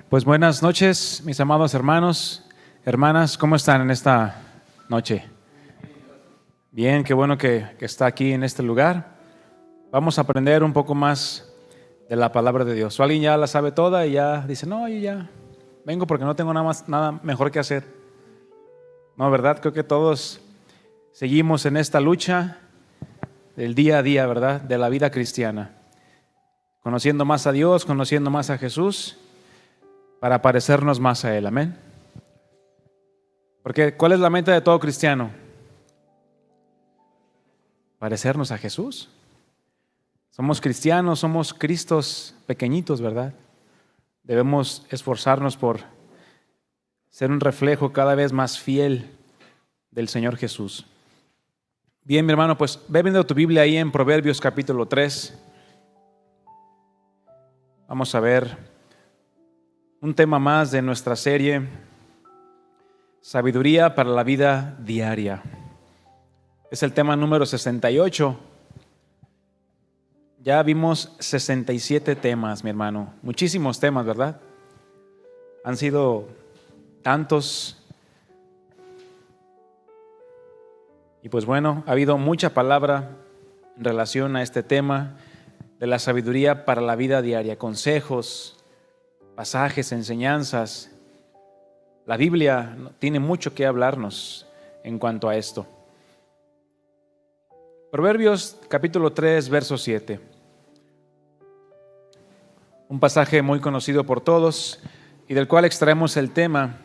Pues buenas noches, mis amados hermanos, hermanas, ¿cómo están en esta noche? Bien, qué bueno que está aquí en este lugar. Vamos a aprender un poco más de la palabra de Dios. O alguien ya la sabe toda y ya dice, no, yo ya vengo porque no tengo nada mejor que hacer. No, ¿verdad? Creo que todos seguimos en esta lucha del día a día, ¿verdad? De la vida cristiana. Conociendo más a Dios, conociendo más a Jesús, para parecernos más a Él, amén. Porque ¿cuál es la meta de todo cristiano? Parecernos a Jesús. Somos cristianos, somos Cristos pequeñitos, ¿verdad? Debemos esforzarnos por ser un reflejo cada vez más fiel del Señor Jesús. Bien, mi hermano, pues ve viendo tu Biblia ahí en Proverbios capítulo 3. Vamos a ver un tema más de nuestra serie, Sabiduría para la vida diaria. Es el tema número 68. Ya vimos 67 temas, mi hermano. Muchísimos temas, ¿verdad? Han sido tantos. Y pues bueno, ha habido mucha palabra en relación a este tema de la sabiduría para la vida diaria, consejos, pasajes, enseñanzas. La Biblia tiene mucho que hablarnos en cuanto a esto. Proverbios capítulo 3, verso 7. Un pasaje muy conocido por todos y del cual extraemos el tema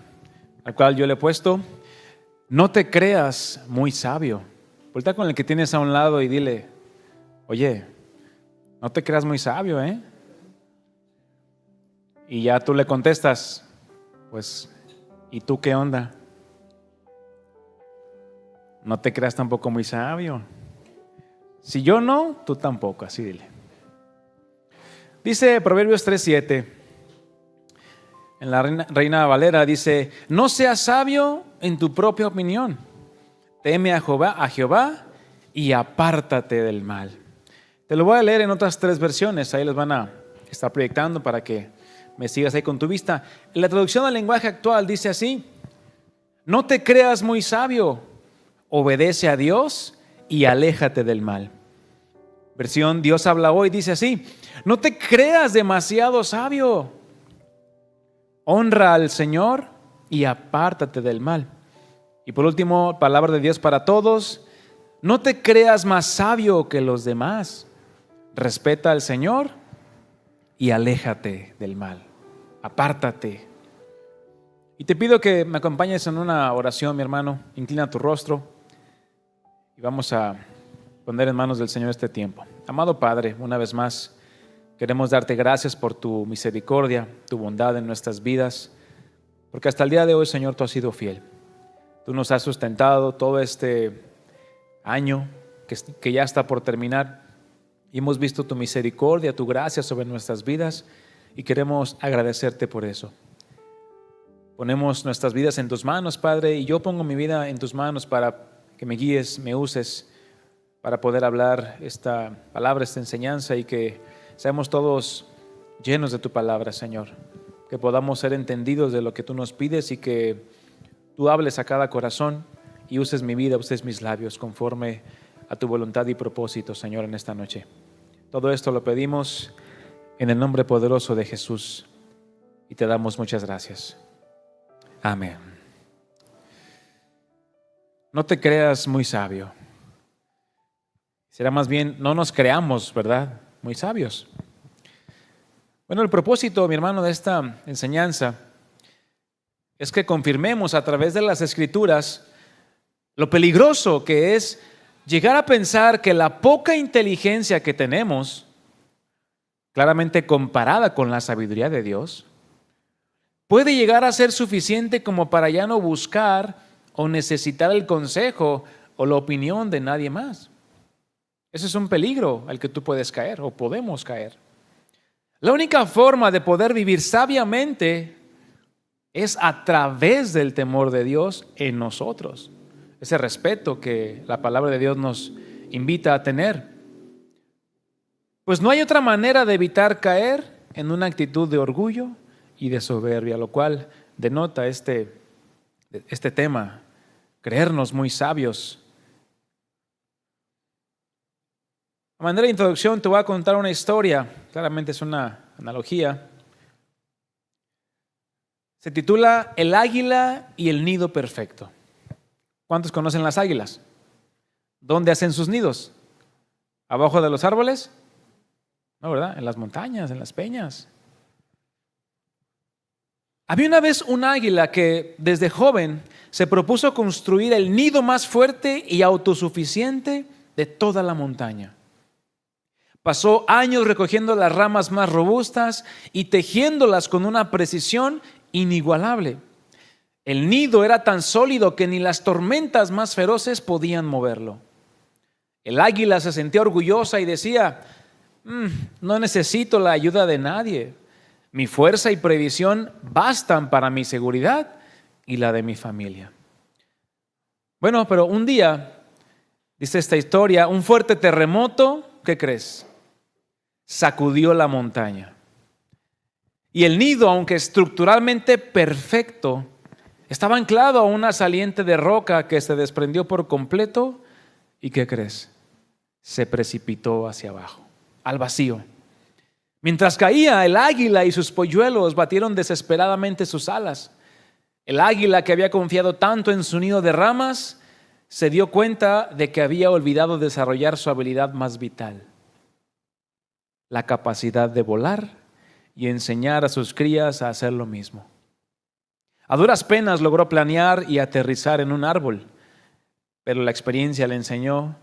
al cual yo le he puesto: no te creas muy sabio. Voltea con el que tienes a un lado y dile: oye, no te creas muy sabio, ¿eh? Y ya tú le contestas, pues, ¿y tú qué onda? No te creas tampoco muy sabio. Si yo no, tú tampoco, así dile. Dice Proverbios 3:7, en la Reina Valera dice: no seas sabio en tu propia opinión, teme a Jehová y apártate del mal. Te lo voy a leer en otras 3 versiones, ahí les van a estar proyectando para que me sigas ahí con tu vista. En la traducción al lenguaje actual dice así: no te creas muy sabio, obedece a Dios y aléjate del mal. Versión Dios habla hoy dice así: no te creas demasiado sabio, honra al Señor y apártate del mal. Y por último, palabra de Dios para todos: no te creas más sabio que los demás, respeta al Señor y aléjate del mal. Apártate. Y te pido que me acompañes en una oración, mi hermano. Inclina tu rostro y vamos a poner en manos del Señor este tiempo. Amado Padre, una vez más queremos darte gracias por tu misericordia, tu bondad en nuestras vidas, porque hasta el día de hoy, Señor, tú has sido fiel. Tú nos has sustentado todo este año que ya está por terminar y hemos visto tu misericordia, tu gracia sobre nuestras vidas y queremos agradecerte por eso. Ponemos nuestras vidas en tus manos, Padre, y yo pongo mi vida en tus manos para que me guíes, me uses para poder hablar esta palabra, esta enseñanza, y que seamos todos llenos de tu palabra, Señor. Que podamos ser entendidos de lo que tú nos pides y que tú hables a cada corazón y uses mi vida, uses mis labios conforme a tu voluntad y propósito, Señor, en esta noche. Todo esto lo pedimos en el nombre poderoso de Jesús y te damos muchas gracias. Amén. No te creas muy sabio. Será más bien, no nos creamos, ¿verdad?, muy sabios. Bueno, el propósito, mi hermano, de esta enseñanza es que confirmemos a través de las Escrituras lo peligroso que es llegar a pensar que la poca inteligencia que tenemos, claramente comparada con la sabiduría de Dios, puede llegar a ser suficiente como para ya no buscar o necesitar el consejo o la opinión de nadie más. Ese es un peligro al que tú puedes caer o podemos caer. La única forma de poder vivir sabiamente es a través del temor de Dios en nosotros. Ese respeto que la palabra de Dios nos invita a tener. Pues no hay otra manera de evitar caer en una actitud de orgullo y de soberbia, lo cual denota este tema, creernos muy sabios. A manera de introducción te voy a contar una historia, claramente es una analogía. Se titula El águila y el nido perfecto. ¿Cuántos conocen las águilas? ¿Dónde hacen sus nidos? ¿Abajo de los árboles? No, ¿verdad? En las montañas, en las peñas. Había una vez un águila que desde joven se propuso construir el nido más fuerte y autosuficiente de toda la montaña. Pasó años recogiendo las ramas más robustas y tejiéndolas con una precisión inigualable. El nido era tan sólido que ni las tormentas más feroces podían moverlo. El águila se sentía orgullosa y decía: no necesito la ayuda de nadie. Mi fuerza y previsión bastan para mi seguridad y la de mi familia. Bueno, pero un día, dice esta historia, un fuerte terremoto, ¿qué crees? Sacudió la montaña. Y el nido, aunque estructuralmente perfecto, estaba anclado a una saliente de roca que se desprendió por completo. ¿Y qué crees? Se precipitó hacia abajo, al vacío. Mientras caía, el águila y sus polluelos batieron desesperadamente sus alas. El águila, que había confiado tanto en su nido de ramas, se dio cuenta de que había olvidado desarrollar su habilidad más vital, la capacidad de volar y enseñar a sus crías a hacer lo mismo. A duras penas logró planear y aterrizar en un árbol, pero la experiencia le enseñó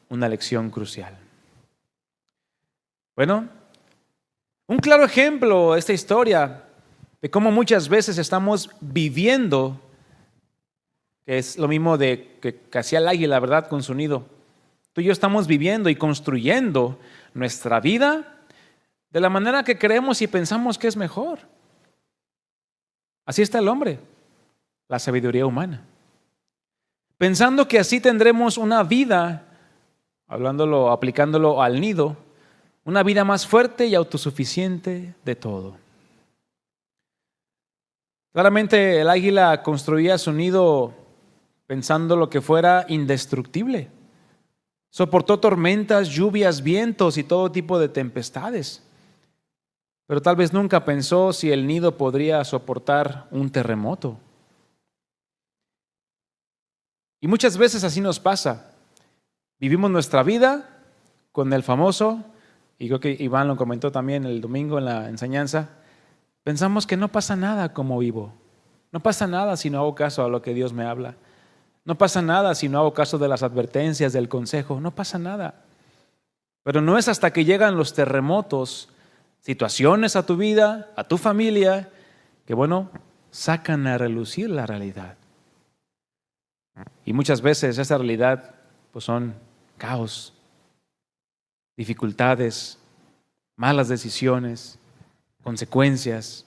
una lección crucial. Bueno, un claro ejemplo esta historia de cómo muchas veces estamos viviendo, que es lo mismo de que hacía el águila, ¿verdad?, con su nido. Tú y yo estamos viviendo y construyendo nuestra vida de la manera que creemos y pensamos que es mejor. Así está el hombre, la sabiduría humana. Pensando que así tendremos una vida, aplicándolo al nido, una vida más fuerte y autosuficiente de todo. Claramente el águila construía su nido pensando lo que fuera indestructible. Soportó tormentas, lluvias, vientos y todo tipo de tempestades. Pero tal vez nunca pensó si el nido podría soportar un terremoto. Y muchas veces así nos pasa. Vivimos nuestra vida con el famoso, y creo que Iván lo comentó también el domingo en la enseñanza, pensamos que no pasa nada como vivo. No pasa nada si no hago caso a lo que Dios me habla. No pasa nada si no hago caso de las advertencias, del consejo. No pasa nada. Pero no es hasta que llegan los terremotos, situaciones a tu vida, a tu familia, que sacan a relucir la realidad. Y muchas veces esa realidad son caos, dificultades, malas decisiones, consecuencias,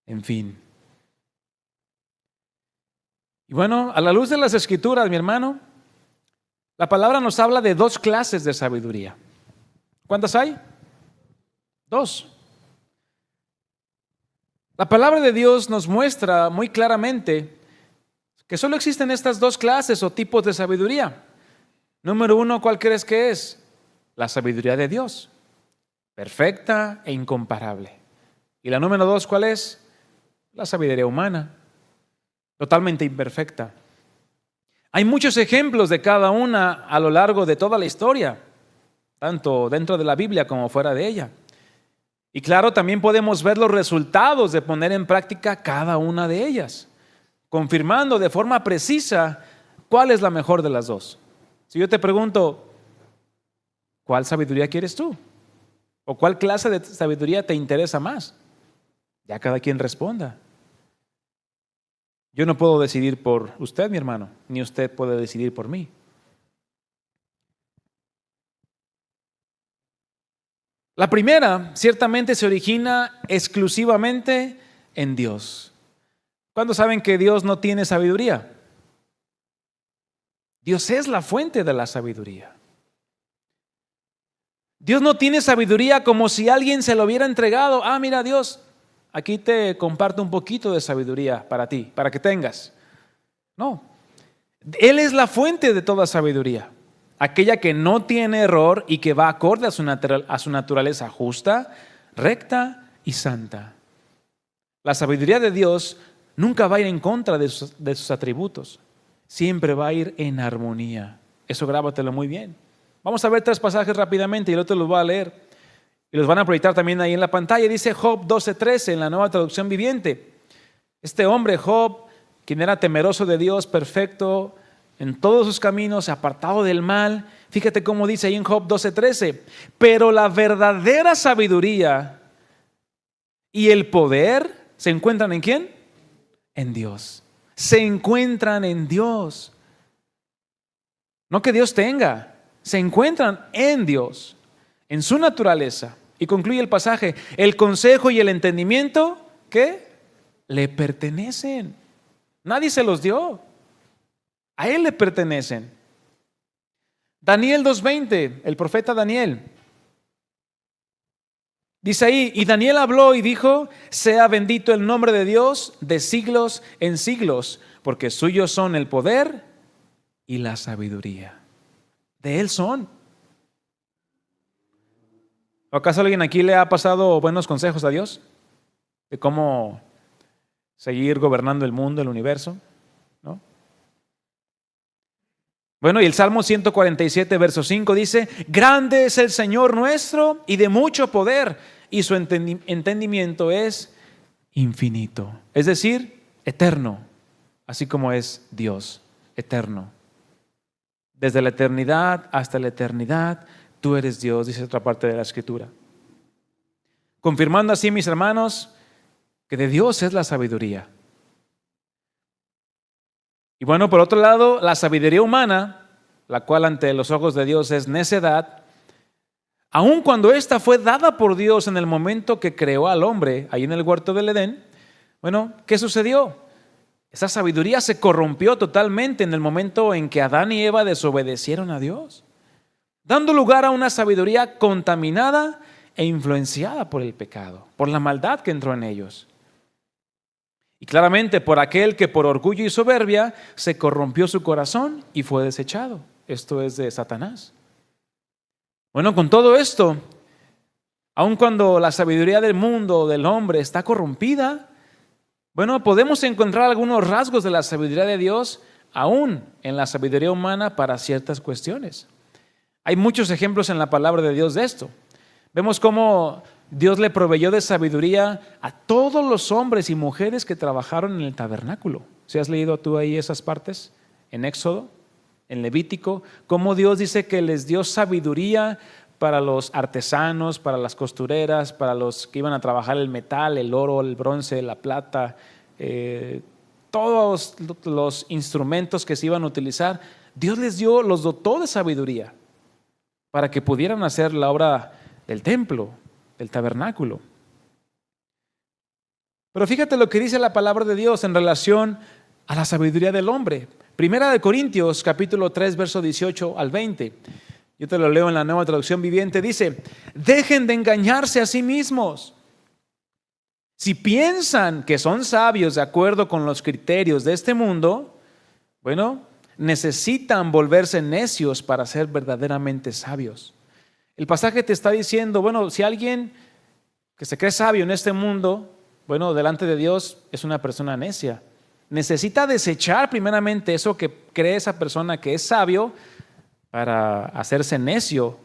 en fin. Y a la luz de las Escrituras, mi hermano, la palabra nos habla de dos clases de sabiduría. ¿Cuántas hay? Dos. La palabra de Dios nos muestra muy claramente que solo existen estas dos clases o tipos de sabiduría. Número uno, ¿cuál crees que es? La sabiduría de Dios, perfecta e incomparable. Y la número dos, ¿cuál es? La sabiduría humana, totalmente imperfecta. Hay muchos ejemplos de cada una a lo largo de toda la historia, tanto dentro de la Biblia como fuera de ella. Y claro, también podemos ver los resultados de poner en práctica cada una de ellas, confirmando de forma precisa cuál es la mejor de las dos. Si yo te pregunto, ¿cuál sabiduría quieres tú? ¿O cuál clase de sabiduría te interesa más? Ya cada quien responda. Yo no puedo decidir por usted, mi hermano, ni usted puede decidir por mí. La primera ciertamente se origina exclusivamente en Dios. ¿Cuándo saben que Dios no tiene sabiduría? Dios es la fuente de la sabiduría. Dios no tiene sabiduría como si alguien se lo hubiera entregado. Ah, mira Dios, aquí te comparto un poquito de sabiduría para ti, para que tengas. No, Él es la fuente de toda sabiduría, aquella que no tiene error y que va acorde a su naturaleza justa, recta y santa. La sabiduría de Dios nunca va a ir en contra de sus atributos, siempre va a ir en armonía. Eso grábatelo muy bien. Vamos a ver 3 pasajes rápidamente y el otro los voy a leer. Y los van a proyectar también ahí en la pantalla. Dice Job 12:13 en la Nueva Traducción Viviente. Este hombre, Job, quien era temeroso de Dios, perfecto en todos sus caminos, apartado del mal. Fíjate cómo dice ahí en Job 12:13. Pero la verdadera sabiduría y el poder se encuentran ¿en quién? En Dios. Se encuentran en Dios. No que Dios tenga. Se encuentran en Dios, en su naturaleza. Y concluye el pasaje, el consejo y el entendimiento, ¿qué? Le pertenecen. Nadie se los dio. A Él le pertenecen. Daniel 2:20, el profeta Daniel. Dice ahí, y Daniel habló y dijo, sea bendito el nombre de Dios de siglos en siglos, porque suyos son el poder y la sabiduría. De Él son. ¿O acaso alguien aquí le ha pasado buenos consejos a Dios? De cómo seguir gobernando el mundo, el universo, ¿no? Bueno, y el Salmo 147, verso 5 dice, grande es el Señor nuestro y de mucho poder, y su entendimiento es infinito. Es decir, eterno, así como es Dios, eterno. Desde la eternidad hasta la eternidad, tú eres Dios, dice otra parte de la Escritura. Confirmando así, mis hermanos, que de Dios es la sabiduría. Y bueno, por otro lado, la sabiduría humana, la cual ante los ojos de Dios es necedad, aun cuando esta fue dada por Dios en el momento que creó al hombre, ahí en el huerto del Edén, bueno, ¿qué sucedió? Esa sabiduría se corrompió totalmente en el momento en que Adán y Eva desobedecieron a Dios, dando lugar a una sabiduría contaminada e influenciada por el pecado, por la maldad que entró en ellos. Y claramente por aquel que por orgullo y soberbia se corrompió su corazón y fue desechado. Esto es de Satanás. Bueno, con todo esto, aun cuando la sabiduría del mundo, del hombre, está corrompida, bueno, podemos encontrar algunos rasgos de la sabiduría de Dios aún en la sabiduría humana para ciertas cuestiones. Hay muchos ejemplos en la palabra de Dios de esto. Vemos cómo Dios le proveyó de sabiduría a todos los hombres y mujeres que trabajaron en el tabernáculo. ¿Si has leído tú ahí esas partes? En Éxodo, en Levítico, cómo Dios dice que les dio sabiduría para los artesanos, para las costureras, para los que iban a trabajar el metal, el oro, el bronce, la plata, todos los instrumentos que se iban a utilizar. Dios los dotó de sabiduría para que pudieran hacer la obra del templo, del tabernáculo. Pero fíjate lo que dice la palabra de Dios en relación a la sabiduría del hombre. Primera de Corintios, capítulo 3, verso 18 al 20. Yo te lo leo en la Nueva Traducción Viviente. Dice, dejen de engañarse a sí mismos. Si piensan que son sabios de acuerdo con los criterios de este mundo, bueno, necesitan volverse necios para ser verdaderamente sabios. El pasaje te está diciendo, bueno, si alguien que se cree sabio en este mundo, bueno, delante de Dios es una persona necia. Necesita desechar primeramente eso que cree esa persona que es sabio para hacerse necio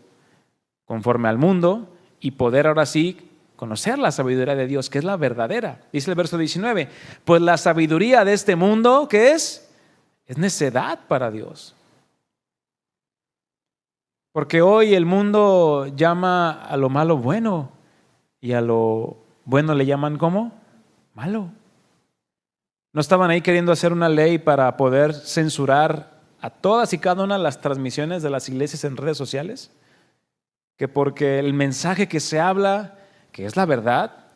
conforme al mundo y poder ahora sí conocer la sabiduría de Dios, que es la verdadera. Dice el verso 19, pues la sabiduría de este mundo, ¿qué es? Es necedad para Dios. Porque hoy el mundo llama a lo malo bueno y a lo bueno le llaman ¿cómo? Malo. ¿No estaban ahí queriendo hacer una ley para poder censurar a todas y cada una de las transmisiones de las iglesias en redes sociales? Que porque el mensaje que se habla, que es la verdad,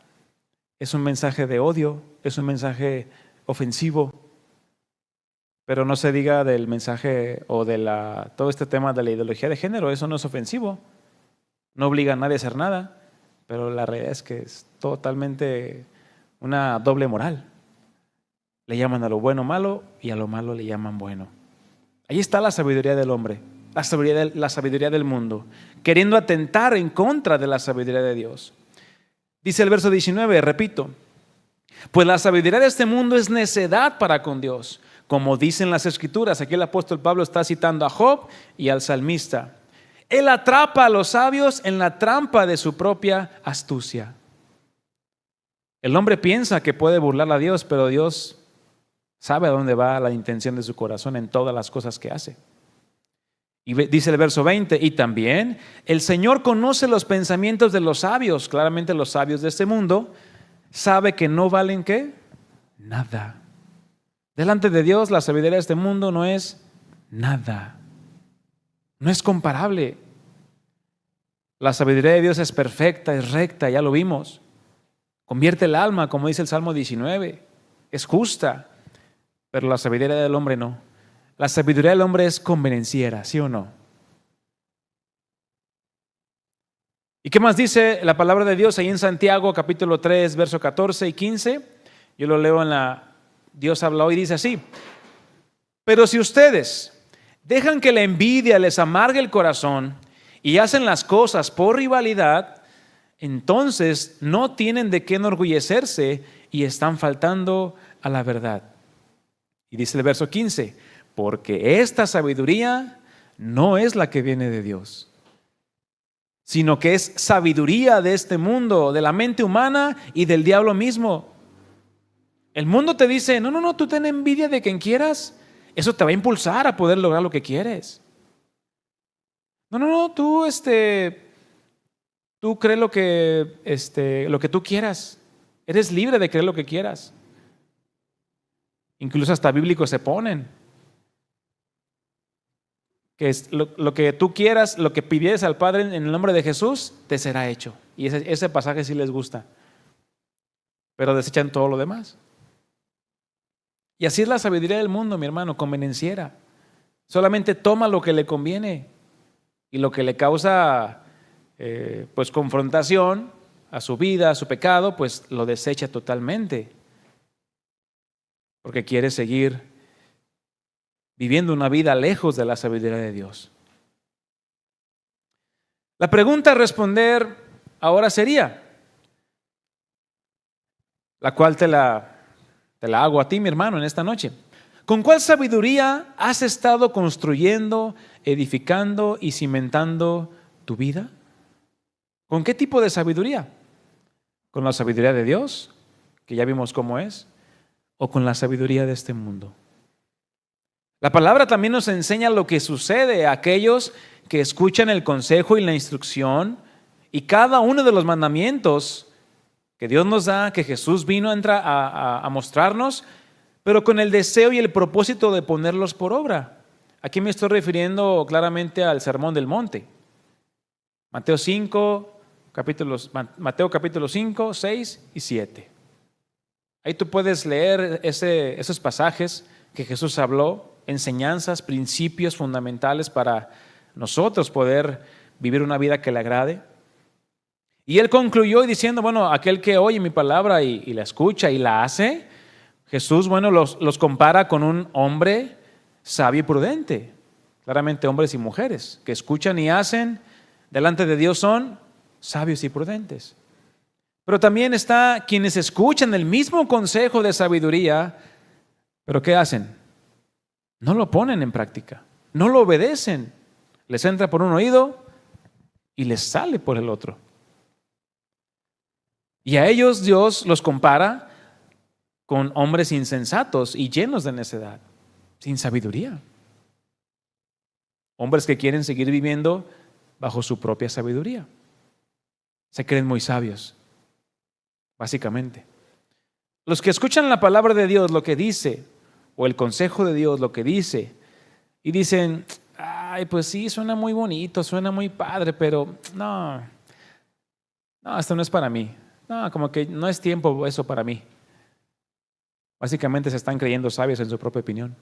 es un mensaje de odio, es un mensaje ofensivo. Pero no se diga del mensaje o de todo este tema de la ideología de género, eso no es ofensivo. no obliga a nadie a hacer nada, pero la realidad es que es totalmente una doble moral. Le llaman a lo bueno malo y a lo malo le llaman bueno. Ahí está la sabiduría del hombre, la sabiduría del mundo, queriendo atentar en contra de la sabiduría de Dios. Dice el verso 19, repito, pues la sabiduría de este mundo es necedad para con Dios, como dicen las Escrituras. Aquí el apóstol Pablo está citando a Job y al salmista. Él atrapa a los sabios en la trampa de su propia astucia. El hombre piensa que puede burlar a Dios, pero Dios sabe a dónde va la intención de su corazón en todas las cosas que hace. Y dice el verso 20, y también el Señor conoce los pensamientos de los sabios. Claramente los sabios de este mundo sabe que no valen ¿qué? Nada. Delante de Dios la sabiduría de este mundo no es nada. No es comparable. La sabiduría de Dios es perfecta, es recta, ya lo vimos. Convierte el alma, como dice el Salmo 19. Es justa, pero la sabiduría del hombre no. La sabiduría del hombre es convenenciera, ¿sí o no? ¿Y qué más dice la palabra de Dios ahí en Santiago capítulo 3, verso 14 y 15? Yo lo leo en la Dios habla hoy, dice así: pero si ustedes dejan que la envidia les amargue el corazón y hacen las cosas por rivalidad, entonces no tienen de qué enorgullecerse y están faltando a la verdad. Y dice el verso 15, porque esta sabiduría no es la que viene de Dios, sino que es sabiduría de este mundo, de la mente humana y del diablo mismo. El mundo te dice, no, tú ten envidia de quien quieras. Eso te va a impulsar a poder lograr lo que quieres. No, tú crees lo que tú quieras. Eres libre de creer lo que quieras. Incluso hasta bíblicos se ponen. Que es lo que tú quieras, lo que pidieres al Padre en el nombre de Jesús, te será hecho. Y ese pasaje sí les gusta. Pero desechan todo lo demás. Y así es la sabiduría del mundo, mi hermano, convenenciera. Solamente toma lo que le conviene y lo que le causa pues confrontación a su vida, a su pecado, pues lo desecha totalmente. Porque quiere seguir viviendo una vida lejos de la sabiduría de Dios. La pregunta a responder ahora sería, la cual te la hago a ti, mi hermano, en esta noche. ¿Con cuál sabiduría has estado construyendo, edificando y cimentando tu vida? ¿Con qué tipo de sabiduría? ¿Con la sabiduría de Dios, que ya vimos cómo es? ¿O con la sabiduría de este mundo? La palabra también nos enseña lo que sucede a aquellos que escuchan el consejo y la instrucción y cada uno de los mandamientos que Dios nos da, que Jesús vino a mostrarnos, pero con el deseo y el propósito de ponerlos por obra. Aquí me estoy refiriendo claramente al Sermón del Monte. Mateo capítulo 5, 6 y 7. Ahí tú puedes leer esos pasajes que Jesús habló, enseñanzas, principios fundamentales para nosotros poder vivir una vida que le agrade. Y él concluyó diciendo, bueno, aquel que oye mi palabra y la escucha y la hace, Jesús, bueno, los compara con un hombre sabio y prudente. Claramente hombres y mujeres que escuchan y hacen delante de Dios son sabios y prudentes. Pero también está quienes escuchan el mismo consejo de sabiduría, pero ¿qué hacen? No lo ponen en práctica, no lo obedecen. Les entra por un oído y les sale por el otro. Y a ellos Dios los compara con hombres insensatos y llenos de necedad, sin sabiduría. Hombres que quieren seguir viviendo bajo su propia sabiduría. Se creen muy sabios, básicamente. Los que escuchan la palabra de Dios, lo que dice, o el consejo de Dios, lo que dice, y dicen, ay, pues sí, suena muy bonito, suena muy padre, pero no, esto no es para mí. No, como que no es tiempo eso para mí. Básicamente se están creyendo sabios en su propia opinión.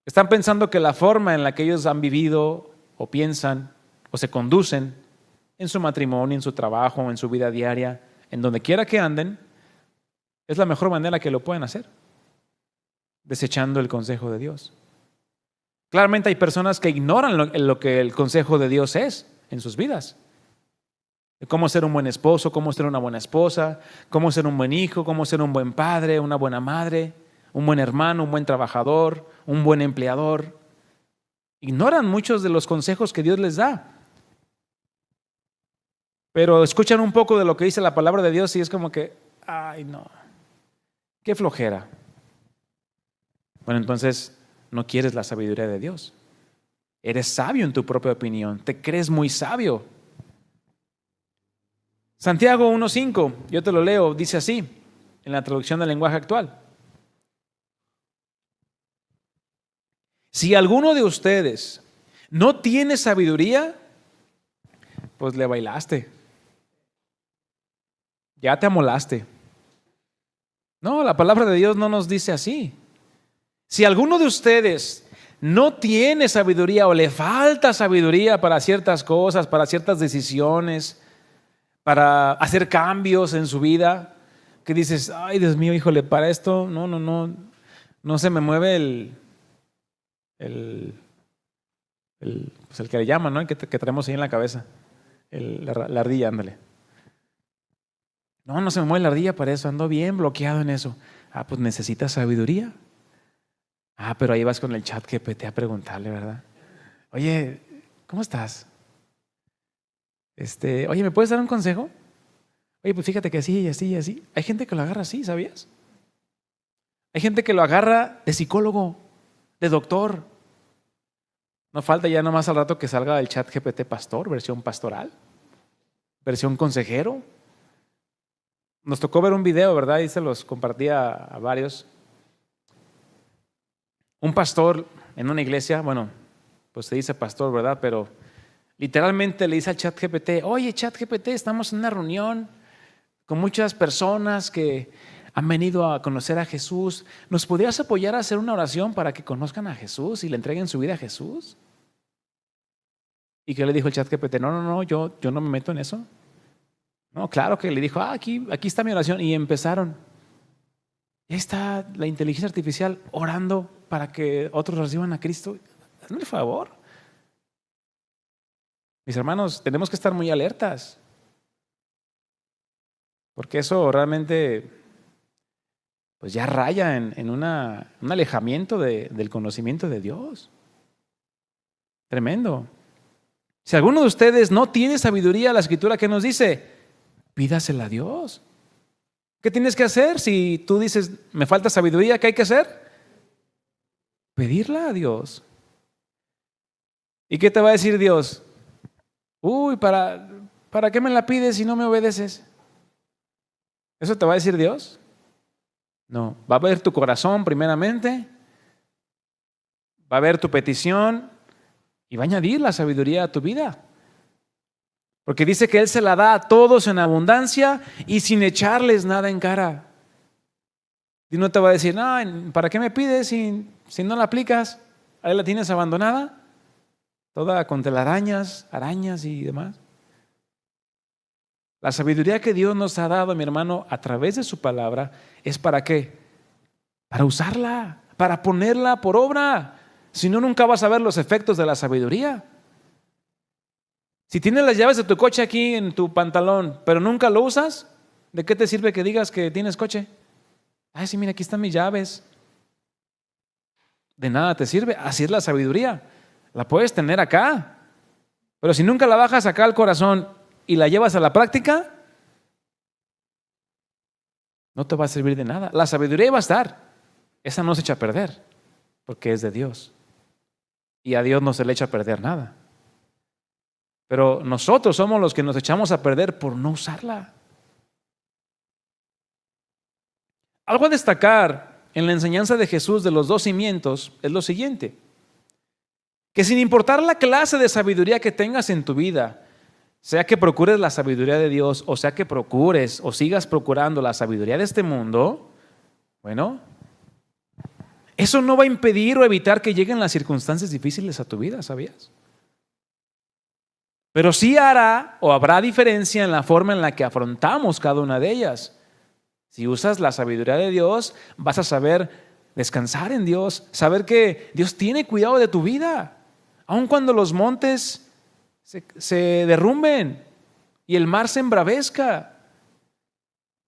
Están pensando que la forma en la que ellos han vivido o piensan o se conducen en su matrimonio, en su trabajo, en su vida diaria, en donde quiera que anden, es la mejor manera que lo pueden hacer, desechando el consejo de Dios. Claramente hay personas que ignoran lo que el consejo de Dios es en sus vidas. Cómo ser un buen esposo, cómo ser una buena esposa, cómo ser un buen hijo, cómo ser un buen padre, una buena madre, un buen hermano, un buen trabajador, un buen empleador. Ignoran muchos de los consejos que Dios les da. Pero escuchan un poco de lo que dice la palabra de Dios y es como que, ay no, qué flojera. Bueno, entonces no quieres la sabiduría de Dios. Eres sabio en tu propia opinión, te crees muy sabio. Santiago 1:5, yo te lo leo, dice así, en la traducción del lenguaje actual. Si alguno de ustedes no tiene sabiduría, pues le bailaste. Ya te amolaste. No, la palabra de Dios no nos dice así. Si alguno de ustedes no tiene sabiduría o le falta sabiduría para ciertas cosas, para ciertas decisiones, para hacer cambios en su vida, que dices, ay Dios mío, híjole, para esto no se me mueve pues el que le llaman, ¿no? El que traemos ahí en la cabeza, la ardilla, ándale. No se me mueve la ardilla para eso, ando bien bloqueado en eso. Pues necesitas sabiduría. Pero ahí vas con el ChatGPT a preguntarle, ¿verdad? Oye, ¿cómo estás? Oye, ¿me puedes dar un consejo? Oye, pues fíjate que así y así y así. Hay gente que lo agarra así, ¿sabías? Hay gente que lo agarra de psicólogo, de doctor. No falta ya nomás al rato que salga el ChatGPT pastor, versión pastoral, versión consejero. Nos tocó ver un video, ¿verdad? Y se los compartí a varios. Un pastor en una iglesia, bueno, pues se dice pastor, ¿verdad? Pero literalmente le dice al ChatGPT, oye ChatGPT, estamos en una reunión con muchas personas que han venido a conocer a Jesús. ¿Nos podrías apoyar a hacer una oración para que conozcan a Jesús y le entreguen su vida a Jesús? ¿Y qué le dijo el ChatGPT? No, yo no me meto en eso. No, claro que le dijo, aquí está mi oración. Y empezaron. Ahí está la inteligencia artificial orando para que otros reciban a Cristo. Hazme el favor. Mis hermanos, tenemos que estar muy alertas. Porque eso realmente pues ya raya en un alejamiento del conocimiento de Dios. Tremendo. Si alguno de ustedes no tiene sabiduría, la Escritura, ¿qué nos dice? Pídasela a Dios. ¿Qué tienes que hacer? Si tú dices, me falta sabiduría, ¿qué hay que hacer? Pedirla a Dios. ¿Y qué te va a decir Dios? Uy, ¿para qué me la pides si no me obedeces? ¿Eso te va a decir Dios? No, va a ver tu corazón primeramente, va a ver tu petición y va a añadir la sabiduría a tu vida. Porque dice que Él se la da a todos en abundancia y sin echarles nada en cara. Y no te va a decir, no, ¿para qué me pides si no la aplicas? Ahí la tienes abandonada, toda con telarañas, arañas y demás. La sabiduría que Dios nos ha dado, mi hermano, a través de su palabra, ¿es para qué? Para usarla, para ponerla por obra. Si no, nunca vas a ver los efectos de la sabiduría. Si tienes las llaves de tu coche aquí en tu pantalón, pero nunca lo usas, ¿de qué te sirve que digas que tienes coche? Sí, mira, aquí están mis llaves. De nada te sirve. Así es la sabiduría. La puedes tener acá, pero si nunca la bajas acá al corazón y la llevas a la práctica, no te va a servir de nada. La sabiduría va a estar. Esa no se echa a perder, porque es de Dios. Y a Dios no se le echa a perder nada. Pero nosotros somos los que nos echamos a perder por no usarla. Algo a destacar en la enseñanza de Jesús de los dos cimientos es lo siguiente: que sin importar la clase de sabiduría que tengas en tu vida, sea que procures la sabiduría de Dios, o sea que procures o sigas procurando la sabiduría de este mundo, bueno, eso no va a impedir o evitar que lleguen las circunstancias difíciles a tu vida, ¿sabías? Pero sí hará o habrá diferencia en la forma en la que afrontamos cada una de ellas. Si usas la sabiduría de Dios, vas a saber descansar en Dios, saber que Dios tiene cuidado de tu vida, aun cuando los montes se derrumben y el mar se embravezca.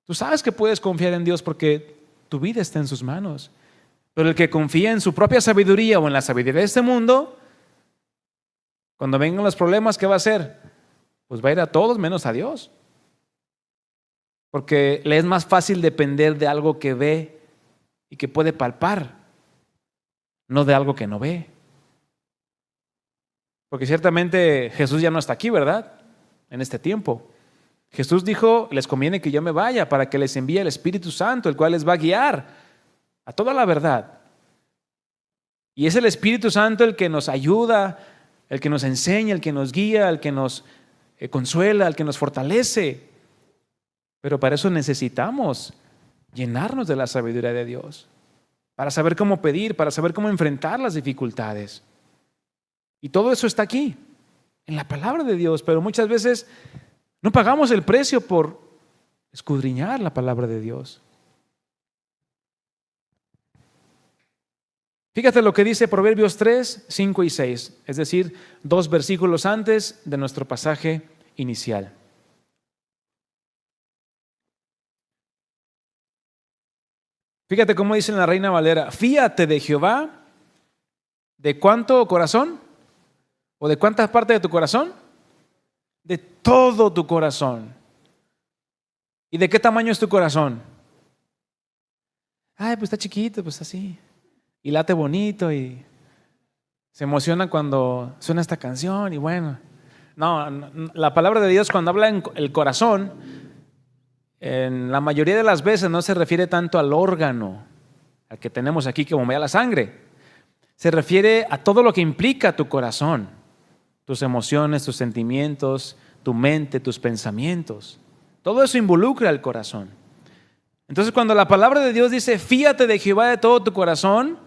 Tú sabes que puedes confiar en Dios porque tu vida está en sus manos. Pero el que confía en su propia sabiduría o en la sabiduría de este mundo, cuando vengan los problemas, ¿qué va a hacer? Pues va a ir a todos menos a Dios. Porque le es más fácil depender de algo que ve y que puede palpar, no de algo que no ve. Porque ciertamente Jesús ya no está aquí, ¿verdad? En este tiempo. Jesús dijo, les conviene que yo me vaya para que les envíe el Espíritu Santo, el cual les va a guiar a toda la verdad. Y es el Espíritu Santo el que nos ayuda, el que nos enseña, el que nos guía, el que nos consuela, el que nos fortalece. Pero para eso necesitamos llenarnos de la sabiduría de Dios, para saber cómo pedir, para saber cómo enfrentar las dificultades. Y todo eso está aquí, en la palabra de Dios, pero muchas veces no pagamos el precio por escudriñar la palabra de Dios. Fíjate lo que dice Proverbios 3, 5 y 6, es decir, 2 versículos antes de nuestro pasaje inicial. Fíjate cómo dice en la Reina Valera: fíate de Jehová, ¿de cuánto corazón? ¿O de cuántas partes de tu corazón? De todo tu corazón. ¿Y de qué tamaño es tu corazón? Ay, pues está chiquito, pues así. Y late bonito y se emociona cuando suena esta canción y bueno. No, la palabra de Dios cuando habla en el corazón, en la mayoría de las veces no se refiere tanto al órgano, al que tenemos aquí que bombea la sangre. Se refiere a todo lo que implica tu corazón, tus emociones, tus sentimientos, tu mente, tus pensamientos. Todo eso involucra el corazón. Entonces, cuando la palabra de Dios dice, fíate de Jehová de todo tu corazón,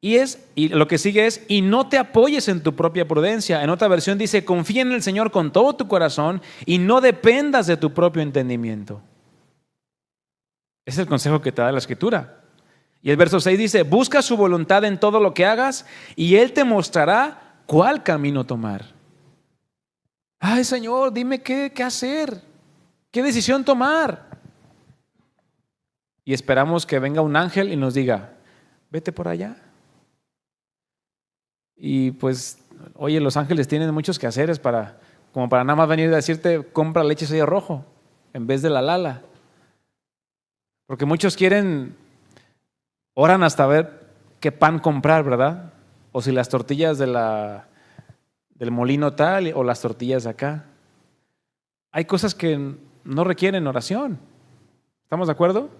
y lo que sigue es, y no te apoyes en tu propia prudencia. En otra versión dice, confía en el Señor con todo tu corazón y no dependas de tu propio entendimiento. Ese es el consejo que te da la Escritura. Y el verso 6 dice, busca su voluntad en todo lo que hagas y Él te mostrará cuál camino tomar. Ay, Señor, dime qué hacer, qué decisión tomar. Y esperamos que venga un ángel y nos diga, vete por allá. Y pues, oye, los ángeles tienen muchos quehaceres como para nada más venir a decirte, compra leche sello rojo en vez de la Lala. Porque muchos oran hasta ver qué pan comprar, ¿verdad? O si las tortillas del molino tal o las tortillas de acá. Hay cosas que no requieren oración. ¿Estamos de acuerdo?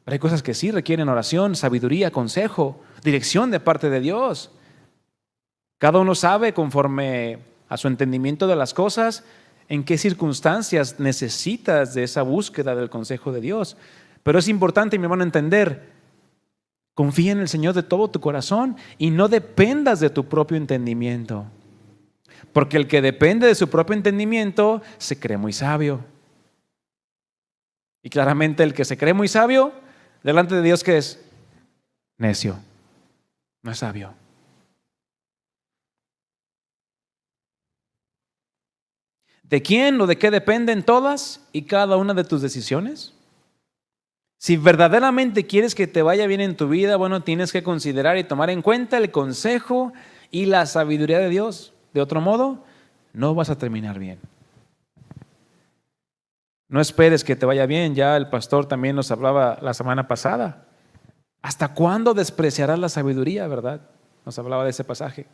Pero hay cosas que sí requieren oración, sabiduría, consejo, dirección de parte de Dios. Cada uno sabe conforme a su entendimiento de las cosas, en qué circunstancias necesitas de esa búsqueda del consejo de Dios. Pero es importante, mi hermano, entender, confía en el Señor de todo tu corazón y no dependas de tu propio entendimiento. Porque el que depende de su propio entendimiento se cree muy sabio. Y claramente el que se cree muy sabio, delante de Dios, ¿qué es? Necio, no es sabio. ¿De quién o de qué dependen todas y cada una de tus decisiones? Si verdaderamente quieres que te vaya bien en tu vida, bueno, tienes que considerar y tomar en cuenta el consejo y la sabiduría de Dios. De otro modo, no vas a terminar bien. No esperes que te vaya bien. Ya el pastor también nos hablaba la semana pasada. ¿Hasta cuándo despreciarás la sabiduría, verdad? Nos hablaba de ese pasaje.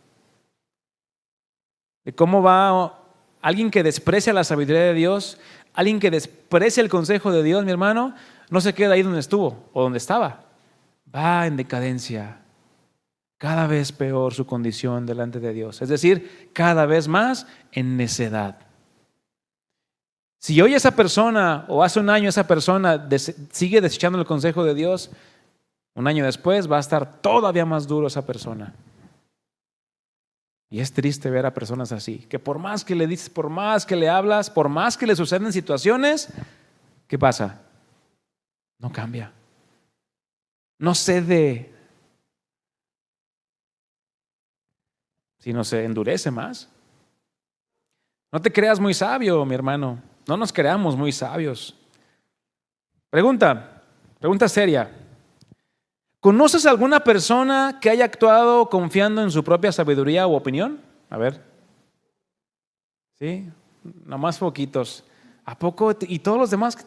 De cómo va alguien que desprecia la sabiduría de Dios, alguien que desprecia el consejo de Dios, mi hermano, no se queda ahí donde estuvo o donde estaba. Va en decadencia. Cada vez peor su condición delante de Dios. Es decir, cada vez más en necedad. Si hoy esa persona o hace un año esa persona sigue desechando el consejo de Dios, un año después va a estar todavía más duro esa persona. Y es triste ver a personas así, que por más que le dices, por más que le hablas, por más que le suceden situaciones, ¿qué pasa? No cambia, no cede, sino se endurece más. No te creas muy sabio, mi hermano, no nos creamos muy sabios. Pregunta seria. ¿Conoces alguna persona que haya actuado confiando en su propia sabiduría u opinión? A ver. Sí, nomás poquitos. ¿A poco? Y todos los demás,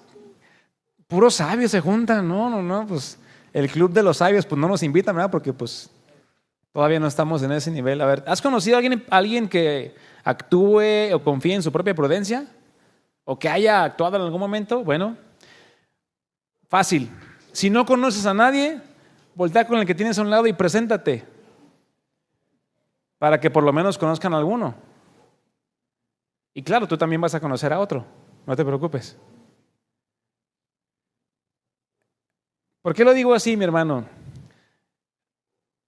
puros sabios se juntan. No, pues el club de los sabios pues no nos invitan, ¿verdad? Porque pues todavía no estamos en ese nivel. A ver, ¿has conocido a alguien que actúe o confíe en su propia prudencia? ¿O que haya actuado en algún momento? Bueno, fácil. Si no conoces a nadie, voltea con el que tienes a un lado y preséntate para que por lo menos conozcan a alguno. Y claro, tú también vas a conocer a otro, no te preocupes. ¿Por qué lo digo así, mi hermano?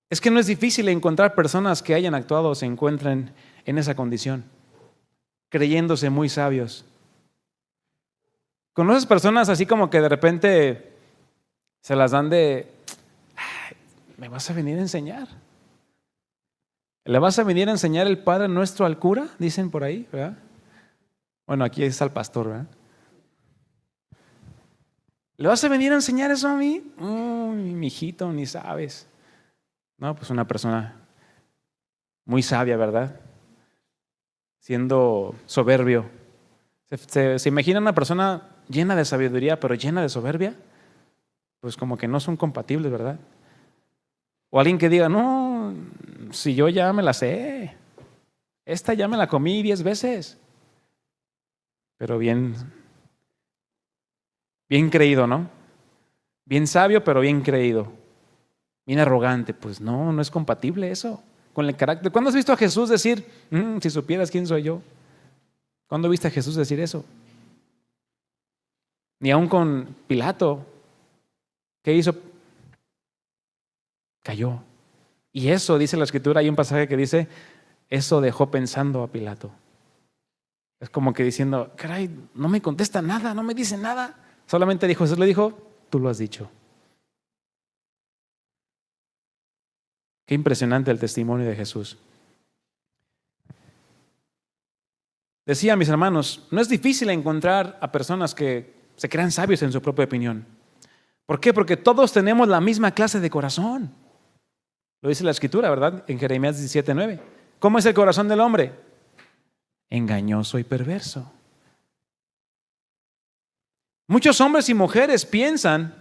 Es que no es difícil encontrar personas que hayan actuado o se encuentren en esa condición, creyéndose muy sabios. ¿Conoces personas así como que de repente se las dan de, ¿me vas a venir a enseñar? ¿Le vas a venir a enseñar el Padre Nuestro al cura? Dicen por ahí, ¿verdad? Bueno, aquí es al pastor, ¿verdad? ¿Le vas a venir a enseñar eso a mí? Mi hijito, ni sabes. No, pues una persona muy sabia, ¿verdad? Siendo soberbio. ¿Se imagina una persona llena de sabiduría, pero llena de soberbia? Pues como que no son compatibles, ¿verdad? O alguien que diga, no, si yo ya me la sé, esta ya me la comí 10 veces. Pero bien creído, ¿no? Bien sabio, pero bien creído. Bien arrogante. Pues no es compatible eso con el carácter. ¿Cuándo has visto a Jesús decir, si supieras quién soy yo? ¿Cuándo viste a Jesús decir eso? Ni aún con Pilato. ¿Qué hizo? Cayó. Y eso, dice la Escritura, hay un pasaje que dice, eso dejó pensando a Pilato. Es como que diciendo, caray, no me contesta nada, no me dice nada. Solamente dijo, Jesús le dijo, tú lo has dicho. Qué impresionante el testimonio de Jesús. Decía, mis hermanos, no es difícil encontrar a personas que se crean sabios en su propia opinión. ¿Por qué? Porque todos tenemos la misma clase de corazón. Lo dice la Escritura, ¿verdad? En Jeremías 17:9. ¿Cómo es el corazón del hombre? Engañoso y perverso. Muchos hombres y mujeres piensan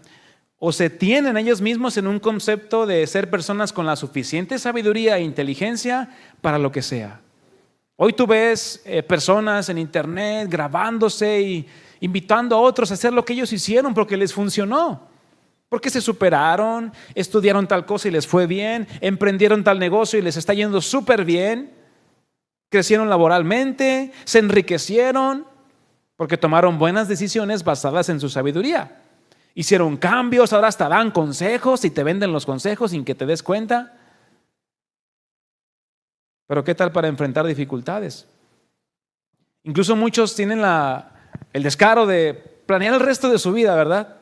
o se tienen ellos mismos en un concepto de ser personas con la suficiente sabiduría e inteligencia para lo que sea. Hoy tú ves personas en internet grabándose y invitando a otros a hacer lo que ellos hicieron porque les funcionó. Porque se superaron, estudiaron tal cosa y les fue bien, emprendieron tal negocio y les está yendo súper bien, crecieron laboralmente, se enriquecieron porque tomaron buenas decisiones basadas en su sabiduría. Hicieron cambios, ahora hasta dan consejos y te venden los consejos sin que te des cuenta. Pero ¿qué tal para enfrentar dificultades? Incluso muchos tienen el descaro de planear el resto de su vida, ¿verdad?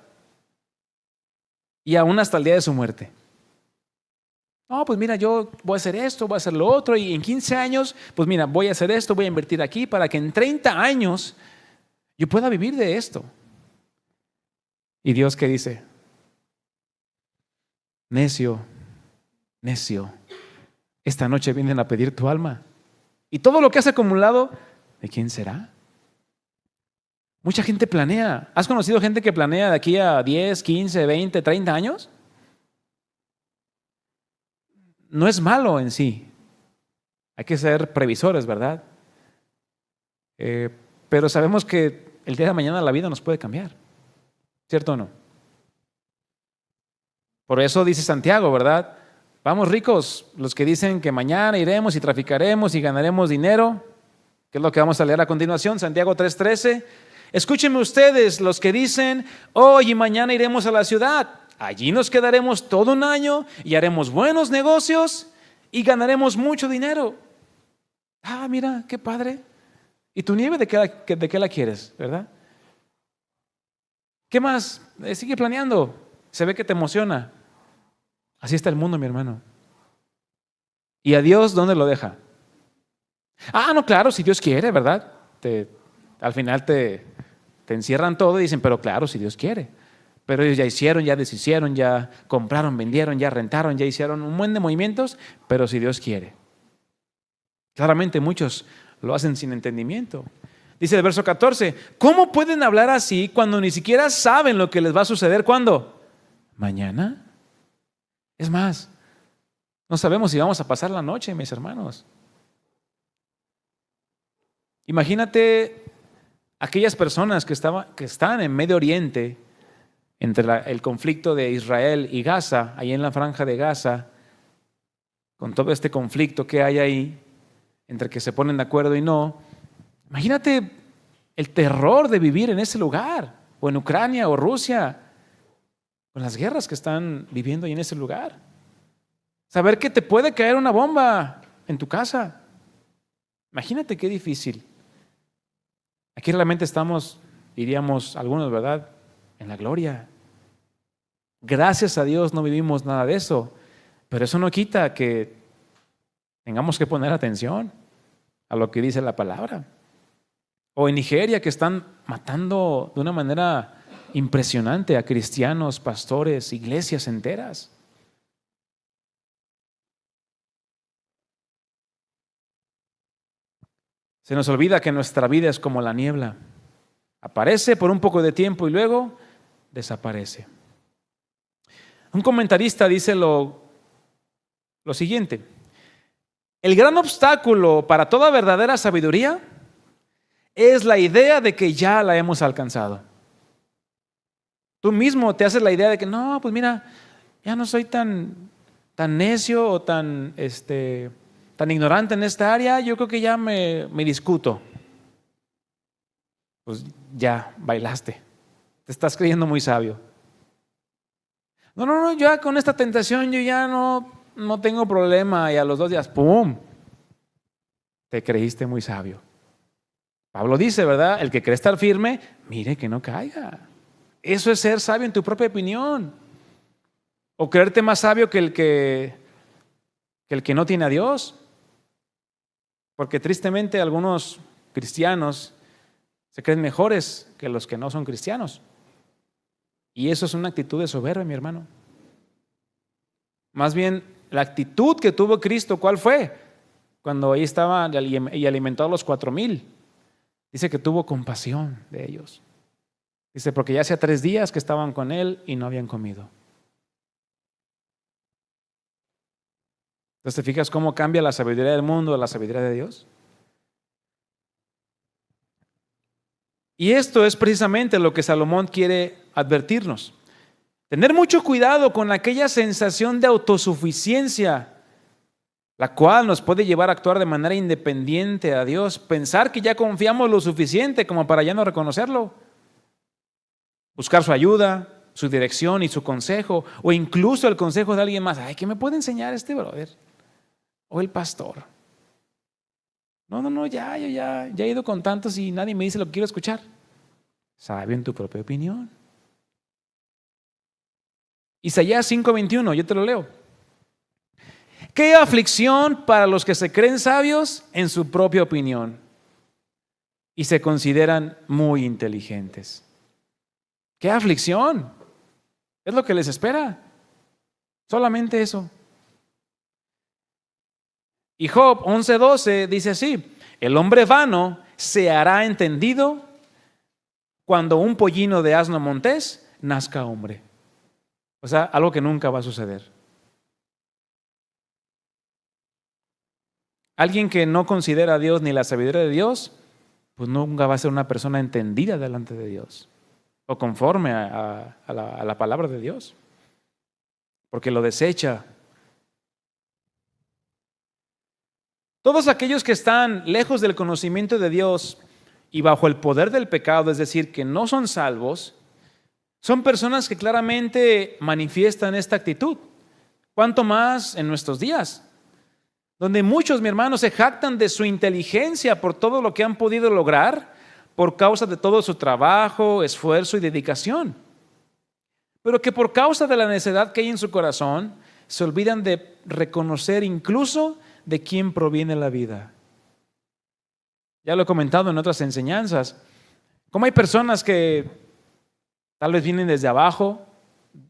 Y aún hasta el día de su muerte. No, pues mira, yo voy a hacer esto, voy a hacer lo otro, y en 15 años, pues mira, voy a hacer esto, voy a invertir aquí para que en 30 años yo pueda vivir de esto. ¿Y Dios qué dice? Necio, necio, esta noche vienen a pedir tu alma. Y todo lo que has acumulado, ¿de quién será? Mucha gente planea. ¿Has conocido gente que planea de aquí a 10, 15, 20, 30 años? No es malo en sí. Hay que ser previsores, ¿verdad? Pero sabemos que el día de mañana la vida nos puede cambiar. ¿Cierto o no? Por eso dice Santiago, ¿verdad? Vamos ricos, los que dicen que mañana iremos y traficaremos y ganaremos dinero, que es lo que vamos a leer a continuación, Santiago 3:13. Escúchenme ustedes, los que dicen, hoy y mañana iremos a la ciudad, allí nos quedaremos todo un año y haremos buenos negocios y ganaremos mucho dinero. Mira, qué padre. ¿Y tu nieve de qué la quieres, verdad? ¿Qué más? Sigue planeando. Se ve que te emociona. Así está el mundo, mi hermano. ¿Y a Dios dónde lo deja? No, claro, si Dios quiere, ¿verdad? Al final te encierran todo y dicen, pero claro, si Dios quiere. Pero ellos ya hicieron, ya deshicieron, ya compraron, vendieron, ya rentaron, ya hicieron un buen de movimientos, pero si Dios quiere. Claramente muchos lo hacen sin entendimiento. Dice el verso 14, ¿cómo pueden hablar así cuando ni siquiera saben lo que les va a suceder? ¿Cuándo? ¿Mañana? Es más, no sabemos si vamos a pasar la noche, mis hermanos. Imagínate aquellas personas que están en Medio Oriente, entre el conflicto de Israel y Gaza, ahí en la franja de Gaza, con todo este conflicto que hay ahí, entre que se ponen de acuerdo y no. Imagínate el terror de vivir en ese lugar, o en Ucrania o Rusia, con las guerras que están viviendo ahí en ese lugar. Saber que te puede caer una bomba en tu casa. Imagínate qué difícil. Aquí realmente estamos, diríamos algunos, ¿verdad?, en la gloria. Gracias a Dios no vivimos nada de eso, pero eso no quita que tengamos que poner atención a lo que dice la palabra. O en Nigeria, que están matando de una manera impresionante a cristianos, pastores, iglesias enteras. Se nos olvida que nuestra vida es como la niebla. Aparece por un poco de tiempo y luego desaparece. Un comentarista dice lo siguiente: el gran obstáculo para toda verdadera sabiduría es la idea de que ya la hemos alcanzado. Tú mismo te haces la idea de que no, pues mira, ya no soy tan necio o tan ignorante en esta área, yo creo que ya me discuto. Pues ya bailaste, te estás creyendo muy sabio. No, ya con esta tentación yo ya no tengo problema, y a los 2 días, ¡pum!, te creíste muy sabio. Pablo dice, ¿verdad?, el que cree estar firme, mire que no caiga. Eso es ser sabio en tu propia opinión. O creerte más sabio que el que no tiene a Dios. Porque tristemente algunos cristianos se creen mejores que los que no son cristianos. Y eso es una actitud de soberbia, mi hermano. Más bien, la actitud que tuvo Cristo, ¿cuál fue? Cuando ahí estaba y alimentó a los 4,000. Dice que tuvo compasión de ellos. Dice, porque ya hacía 3 días que estaban con él y no habían comido. Entonces, ¿te fijas cómo cambia la sabiduría del mundo a la sabiduría de Dios? Y esto es precisamente lo que Salomón quiere advertirnos. Tener mucho cuidado con aquella sensación de autosuficiencia, la cual nos puede llevar a actuar de manera independiente a Dios. Pensar que ya confiamos lo suficiente como para ya no reconocerlo. Buscar su ayuda, su dirección y su consejo, o incluso el consejo de alguien más. ¿Qué me puede enseñar este brother? O el pastor. No, ya he ido con tantos y nadie me dice lo que quiero escuchar. Sabio en tu propia opinión. Isaías 5:21, yo te lo leo. ¿Qué aflicción para los que se creen sabios en su propia opinión y se consideran muy inteligentes? ¿Qué aflicción? Es lo que les espera. Solamente eso. Y Job 11:12 dice así: el hombre vano se hará entendido cuando un pollino de asno montés nazca hombre. O sea, algo que nunca va a suceder. Alguien que no considera a Dios ni la sabiduría de Dios, pues nunca va a ser una persona entendida delante de Dios o conforme a la palabra de Dios, porque lo desecha. Todos aquellos que están lejos del conocimiento de Dios y bajo el poder del pecado, es decir, que no son salvos, son personas que claramente manifiestan esta actitud. ¿Cuánto más en nuestros días? donde muchos, mi hermano, se jactan de su inteligencia por todo lo que han podido lograr por causa de todo su trabajo, esfuerzo y dedicación. Pero que por causa de la necedad que hay en su corazón, se olvidan de reconocer incluso de quién proviene la vida. Ya lo he comentado en otras enseñanzas. Como hay personas que tal vez vienen desde abajo,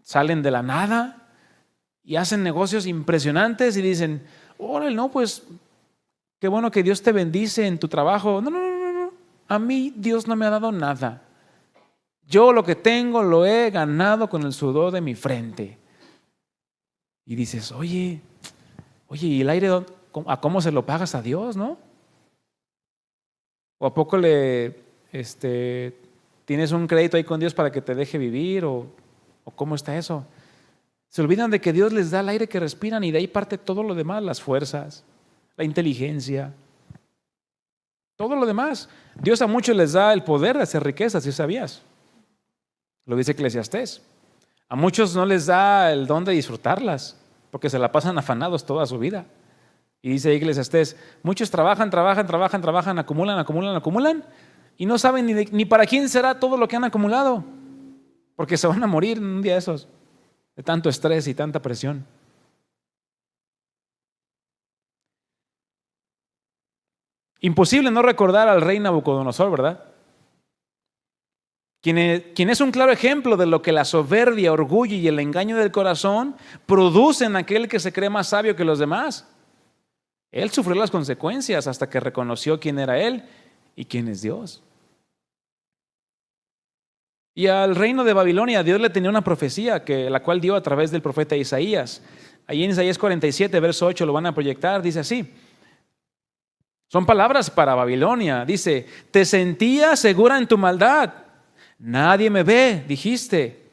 salen de la nada y hacen negocios impresionantes y dicen, órale, no, pues qué bueno que Dios te bendice en tu trabajo. No, no, no, no, no. A mí Dios no me ha dado nada. Yo lo que tengo lo he ganado con el sudor de mi frente. Y dices, oye, ¿y el aire a cómo se lo pagas a Dios, no? ¿O a poco tienes un crédito ahí con Dios para que te deje vivir? ¿O cómo está eso? Se olvidan de que Dios les da el aire que respiran y de ahí parte todo lo demás, las fuerzas, la inteligencia, todo lo demás. Dios a muchos les da el poder de hacer riquezas, ¿sí sabías? Lo dice Eclesiastés. A muchos no les da el don de disfrutarlas, porque se la pasan afanados toda su vida. Y dice Eclesiastés, muchos trabajan, acumulan, y no saben ni para quién será todo lo que han acumulado, porque se van a morir en un día de esos, de tanto estrés y tanta presión. Imposible no recordar al rey Nabucodonosor, ¿verdad? Quien es un claro ejemplo de lo que la soberbia, orgullo y el engaño del corazón producen en aquel que se cree más sabio que los demás. Él sufrió las consecuencias hasta que reconoció quién era él y quién es Dios. Y al reino de Babilonia Dios le tenía una profecía, la cual dio a través del profeta Isaías. Ahí en Isaías 47, verso 8 lo van a proyectar, dice así. Son palabras para Babilonia. Dice, te sentías segura en tu maldad. Nadie me ve, dijiste,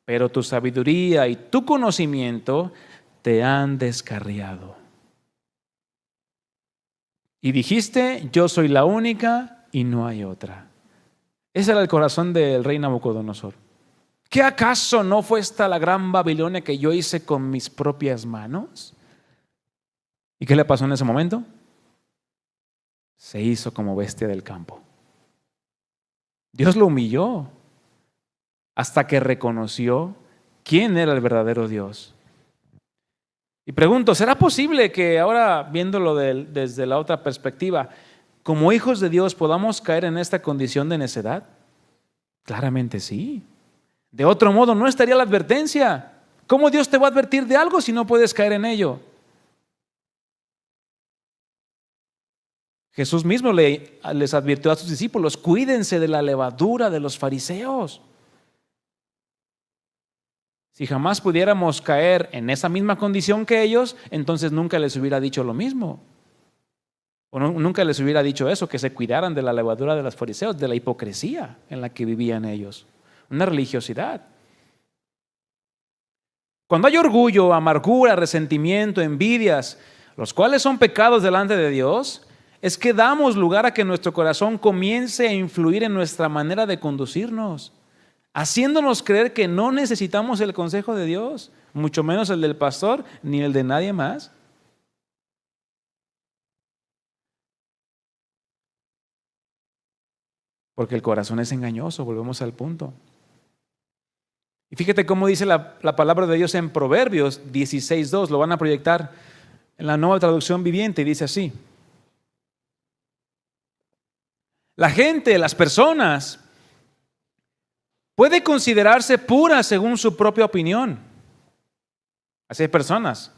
pero tu sabiduría y tu conocimiento te han descarriado. Y dijiste, yo soy la única y no hay otra. Ese era el corazón del rey Nabucodonosor. ¿Qué acaso no fue esta la gran Babilonia que yo hice con mis propias manos? ¿Y qué le pasó en ese momento? Se hizo como bestia del campo. Dios lo humilló hasta que reconoció quién era el verdadero Dios. Y pregunto, ¿será posible que ahora, viéndolo desde la otra perspectiva, como hijos de Dios podamos caer en esta condición de necedad? Claramente sí. De otro modo no estaría la advertencia. ¿Cómo Dios te va a advertir de algo si no puedes caer en ello? Jesús mismo les advirtió a sus discípulos, cuídense de la levadura de los fariseos. Si jamás pudiéramos caer en esa misma condición que ellos, entonces nunca les hubiera dicho lo mismo. O nunca les hubiera dicho eso, que se cuidaran de la levadura de los fariseos, de la hipocresía en la que vivían ellos. Una religiosidad. Cuando hay orgullo, amargura, resentimiento, envidias, los cuales son pecados delante de Dios, es que damos lugar a que nuestro corazón comience a influir en nuestra manera de conducirnos, haciéndonos creer que no necesitamos el consejo de Dios, mucho menos el del pastor, ni el de nadie más. Porque el corazón es engañoso, volvemos al punto. Y fíjate cómo dice la palabra de Dios en Proverbios 16:2, lo van a proyectar en la Nueva Traducción Viviente y dice así. La gente, las personas, puede considerarse pura según su propia opinión. Así hay personas.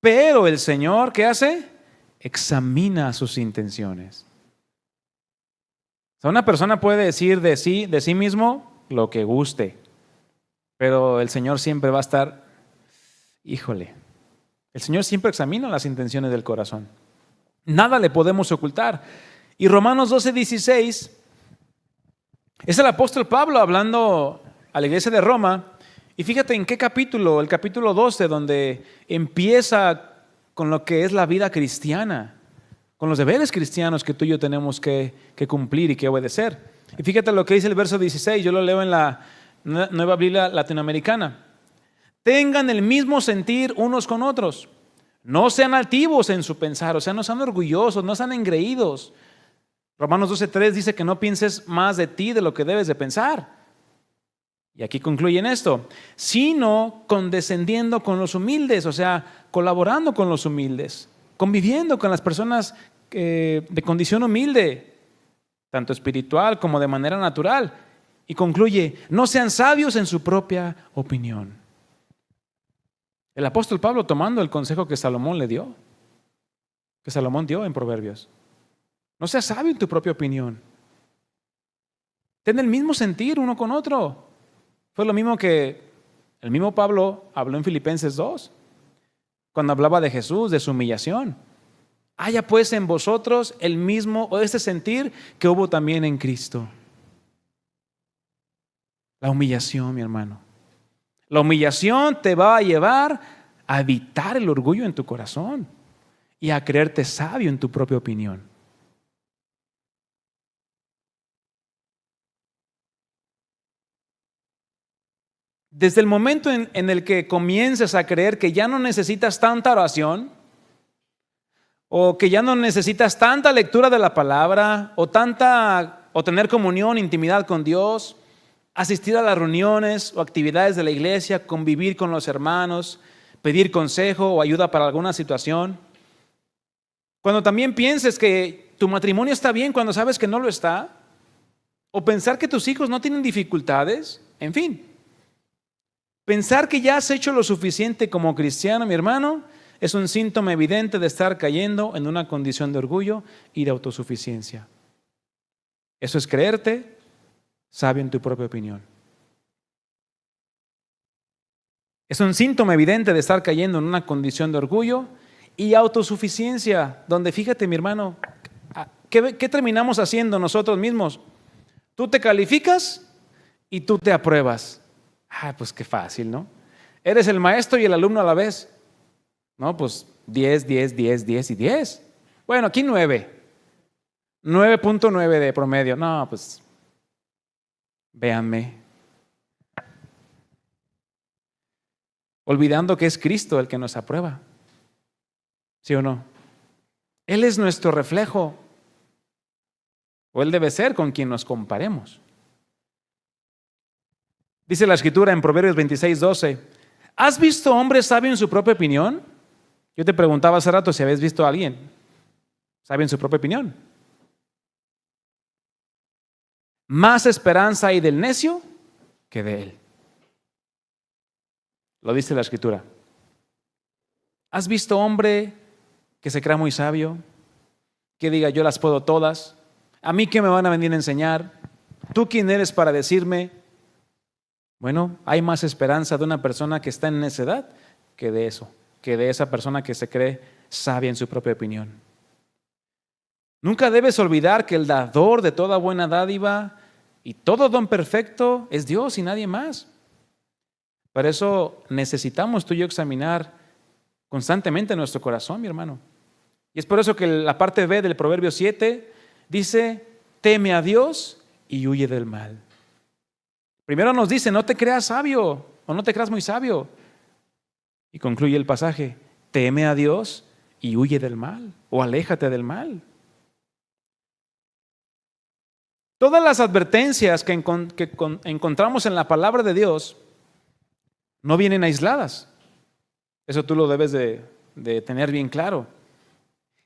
Pero el Señor, ¿qué hace? Examina sus intenciones. O sea, una persona puede decir de sí mismo lo que guste, pero el Señor siempre va a estar, híjole, el Señor siempre examina las intenciones del corazón. Nada le podemos ocultar. Y Romanos 12:16 es el apóstol Pablo hablando a la iglesia de Roma. Y fíjate en qué capítulo, el capítulo 12, donde empieza con lo que es la vida cristiana, con los deberes cristianos que tú y yo tenemos que cumplir y que obedecer. Y fíjate lo que dice el verso 16, yo lo leo en la Nueva Biblia Latinoamericana. Tengan el mismo sentir unos con otros. No sean altivos en su pensar, o sea, no sean orgullosos, no sean engreídos. Romanos 12:3 dice que no pienses más de ti de lo que debes de pensar. Y aquí concluyen esto, sino condescendiendo con los humildes, o sea, colaborando con los humildes, conviviendo con las personas de condición humilde, tanto espiritual como de manera natural. Y concluye, no sean sabios en su propia opinión. El apóstol Pablo tomando el consejo que Salomón le dio, que Salomón dio en Proverbios. No seas sabio en tu propia opinión. Ten el mismo sentir uno con otro. Fue lo mismo que el mismo Pablo habló en Filipenses 2, cuando hablaba de Jesús, de su humillación. Haya pues en vosotros el mismo o este sentir que hubo también en Cristo. La humillación, mi hermano. La humillación te va a llevar a evitar el orgullo en tu corazón y a creerte sabio en tu propia opinión. Desde el momento en el que comiences a creer que ya no necesitas tanta oración, o que ya no necesitas tanta lectura de la palabra, o tener comunión, intimidad con Dios, asistir a las reuniones o actividades de la iglesia, convivir con los hermanos, pedir consejo o ayuda para alguna situación. Cuando también pienses que tu matrimonio está bien cuando sabes que no lo está, o pensar que tus hijos no tienen dificultades, en fin. Pensar que ya has hecho lo suficiente como cristiano, mi hermano, es un síntoma evidente de estar cayendo en una condición de orgullo y de autosuficiencia. Eso es creerte sabio en tu propia opinión. Es un síntoma evidente de estar cayendo en una condición de orgullo y autosuficiencia, donde fíjate, mi hermano, ¿qué terminamos haciendo nosotros mismos? Tú te calificas y tú te apruebas. Pues qué fácil, ¿no? Eres el maestro y el alumno a la vez. No, pues 10, 10, 10, 10 y 10. Bueno, aquí 9. 9.9 de promedio. No, pues véanme. Olvidando que es Cristo el que nos aprueba. ¿Sí o no? Él es nuestro reflejo. O Él debe ser con quien nos comparemos. Dice la Escritura en Proverbios 26:12, ¿has visto hombre sabio en su propia opinión? Yo te preguntaba hace rato si habías visto a alguien sabio en su propia opinión. Más esperanza hay del necio que de él. Lo dice la Escritura. ¿Has visto hombre que se crea muy sabio? Que diga, yo las puedo todas. ¿A mí qué me van a venir a enseñar? ¿Tú quién eres para decirme? Bueno, hay más esperanza de una persona que está en necedad que de eso, que de esa persona que se cree sabia en su propia opinión. Nunca debes olvidar que el dador de toda buena dádiva y todo don perfecto es Dios y nadie más. Por eso necesitamos tú y yo examinar constantemente nuestro corazón, mi hermano. Y es por eso que la parte B del Proverbio 7 dice, teme a Dios y huye del mal. Primero nos dice, no te creas sabio o no te creas muy sabio. Y concluye el pasaje, teme a Dios y huye del mal o aléjate del mal. Todas las advertencias que encontramos en la palabra de Dios no vienen aisladas. Eso tú lo debes de tener bien claro.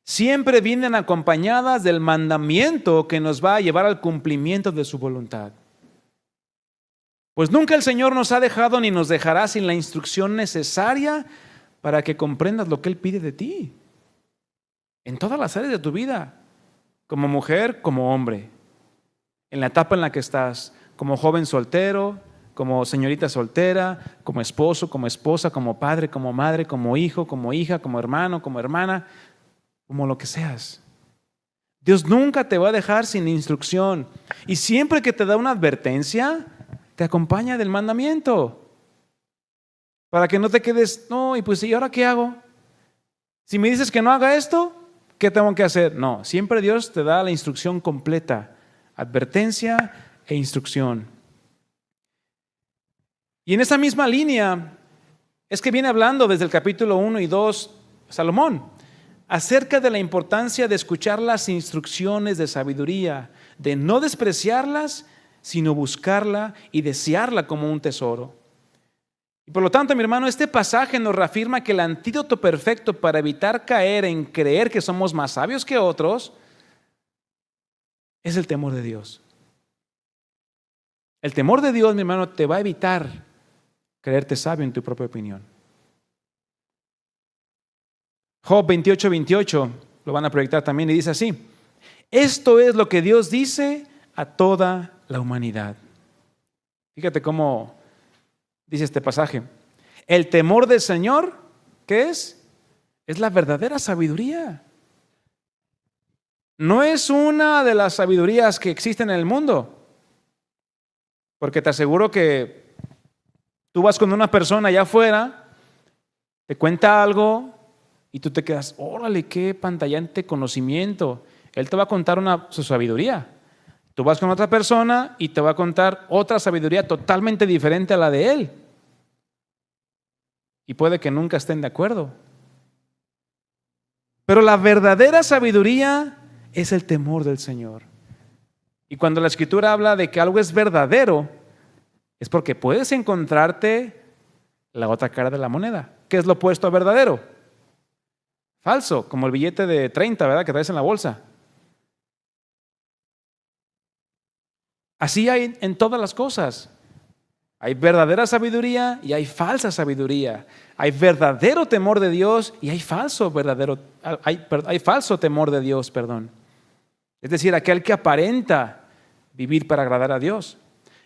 Siempre vienen acompañadas del mandamiento que nos va a llevar al cumplimiento de su voluntad. Pues nunca el Señor nos ha dejado ni nos dejará sin la instrucción necesaria para que comprendas lo que Él pide de ti. En todas las áreas de tu vida, como mujer, como hombre, en la etapa en la que estás, como joven soltero, como señorita soltera, como esposo, como esposa, como padre, como madre, como hijo, como hija, como hermano, como hermana, como lo que seas. Dios nunca te va a dejar sin instrucción. Y siempre que te da una advertencia, te acompaña del mandamiento. Para que no te quedes, no, y pues ¿y ahora qué hago? Si me dices que no haga esto, ¿qué tengo que hacer? No, siempre Dios te da la instrucción completa. Advertencia e instrucción. Y en esa misma línea es que viene hablando desde el capítulo 1 y 2 Salomón, acerca de la importancia de escuchar las instrucciones de sabiduría, de no despreciarlas, sino buscarla y desearla como un tesoro. Y por lo tanto, mi hermano, este pasaje nos reafirma que el antídoto perfecto para evitar caer en creer que somos más sabios que otros es el temor de Dios. El temor de Dios, mi hermano, te va a evitar creerte sabio en tu propia opinión. Job 28:28 lo van a proyectar también y dice así: esto es lo que Dios dice a toda la humanidad. Fíjate cómo dice este pasaje. El temor del Señor, ¿qué es? Es la verdadera sabiduría. No es una de las sabidurías que existen en el mundo. Porque te aseguro que tú vas con una persona allá afuera, te cuenta algo y tú te quedas, órale, qué pantallante conocimiento. Él te va a contar su sabiduría. Tú vas con otra persona y te va a contar otra sabiduría totalmente diferente a la de él. Y puede que nunca estén de acuerdo. Pero la verdadera sabiduría es el temor del Señor. Y cuando la Escritura habla de que algo es verdadero, es porque puedes encontrarte la otra cara de la moneda. ¿Qué es lo opuesto a verdadero? Falso, como el billete de 30, ¿verdad? Que traes en la bolsa. Así hay en todas las cosas. Hay verdadera sabiduría y hay falsa sabiduría. Hay verdadero temor de Dios y hay falso temor de Dios, perdón. Es decir, aquel que aparenta vivir para agradar a Dios.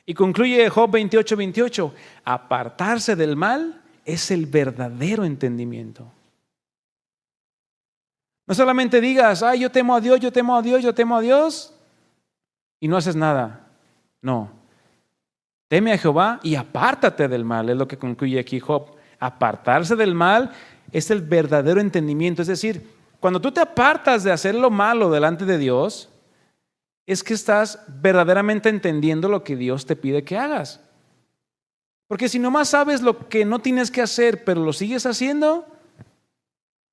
Y concluye Job 28:28. Apartarse del mal es el verdadero entendimiento. No solamente digas, ay, yo temo a Dios, yo temo a Dios, yo temo a Dios, y no haces nada. No. Teme a Jehová y apártate del mal, es lo que concluye aquí Job. Apartarse del mal es el verdadero entendimiento. Es decir, cuando tú te apartas de hacer lo malo delante de Dios, es que estás verdaderamente entendiendo lo que Dios te pide que hagas. Porque si nomás sabes lo que no tienes que hacer, pero lo sigues haciendo,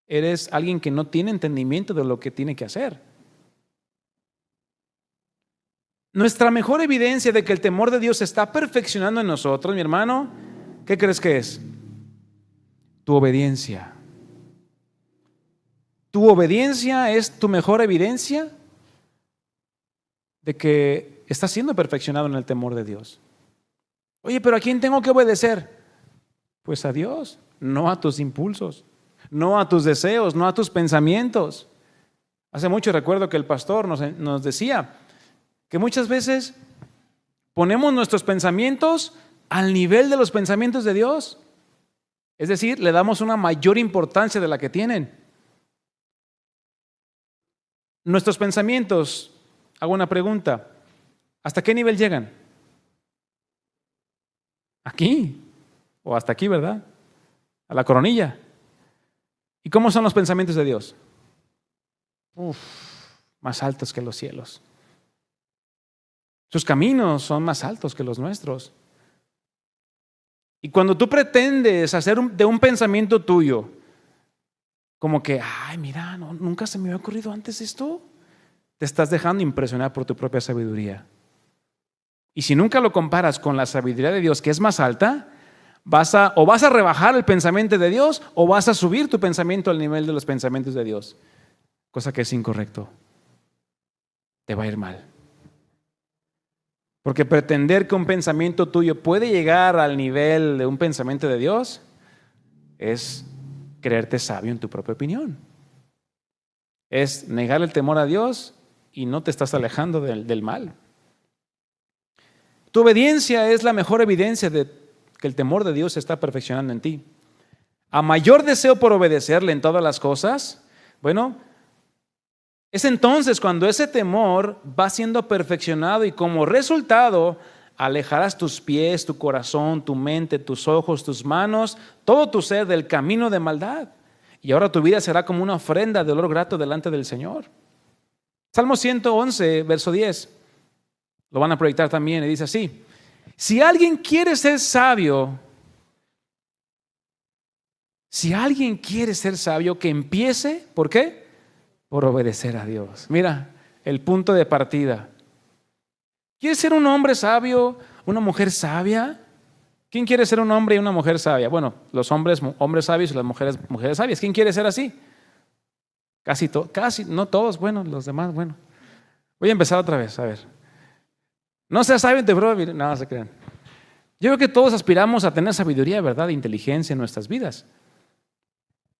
eres alguien que no tiene entendimiento de lo que tiene que hacer. Nuestra mejor evidencia de que el temor de Dios se está perfeccionando en nosotros, mi hermano, ¿qué crees que es? Tu obediencia. ¿Tu obediencia es tu mejor evidencia de que estás siendo perfeccionado en el temor de Dios? Oye, pero ¿a quién tengo que obedecer? Pues a Dios, no a tus impulsos, no a tus deseos, no a tus pensamientos. Hace mucho recuerdo que el pastor nos decía que muchas veces ponemos nuestros pensamientos al nivel de los pensamientos de Dios. Es decir, le damos una mayor importancia de la que tienen. Nuestros pensamientos, hago una pregunta, ¿hasta qué nivel llegan? Aquí, o hasta aquí, ¿verdad? A la coronilla. ¿Y cómo son los pensamientos de Dios? Más altos que los cielos. Sus caminos son más altos que los nuestros. Y cuando tú pretendes hacer de un pensamiento tuyo, como que, ay, mira, no, nunca se me había ocurrido antes esto, te estás dejando impresionar por tu propia sabiduría. Y si nunca lo comparas con la sabiduría de Dios, que es más alta, vas a rebajar el pensamiento de Dios o vas a subir tu pensamiento al nivel de los pensamientos de Dios, cosa que es incorrecto. Te va a ir mal. Porque pretender que un pensamiento tuyo puede llegar al nivel de un pensamiento de Dios es creerte sabio en tu propia opinión. Es negar el temor a Dios y no te estás alejando del mal. Tu obediencia es la mejor evidencia de que el temor de Dios se está perfeccionando en ti. A mayor deseo por obedecerle en todas las cosas, bueno, es entonces cuando ese temor va siendo perfeccionado y como resultado alejarás tus pies, tu corazón, tu mente, tus ojos, tus manos, todo tu ser del camino de maldad. Y ahora tu vida será como una ofrenda de olor grato delante del Señor. Salmo 111, verso 10. Lo van a proyectar también y dice así: si alguien quiere ser sabio, Si alguien quiere ser sabio, que empiece, ¿por qué? Por obedecer a Dios. Mira, el punto de partida. ¿Quieres ser un hombre sabio, una mujer sabia? ¿Quién quiere ser un hombre y una mujer sabia? Bueno, los hombres sabios y las mujeres sabias. ¿Quién quiere ser así? Casi, no todos, bueno, los demás, bueno. Voy a empezar otra vez, a ver. No seas sabio, no se crean. Yo creo que todos aspiramos a tener sabiduría, verdad, e inteligencia en nuestras vidas.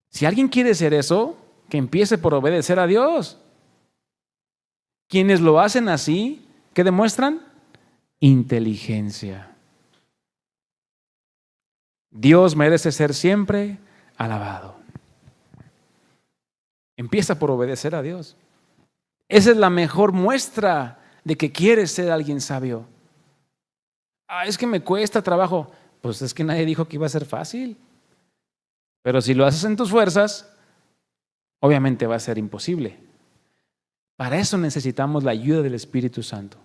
Si alguien quiere ser eso, que empiece por obedecer a Dios. Quienes lo hacen así, ¿qué demuestran? Inteligencia. Dios merece ser siempre alabado. Empieza por obedecer a Dios. Esa es la mejor muestra de que quieres ser alguien sabio. Es que me cuesta trabajo. Pues es que nadie dijo que iba a ser fácil. Pero si lo haces en tus fuerzas, obviamente va a ser imposible. Para eso necesitamos la ayuda del Espíritu Santo,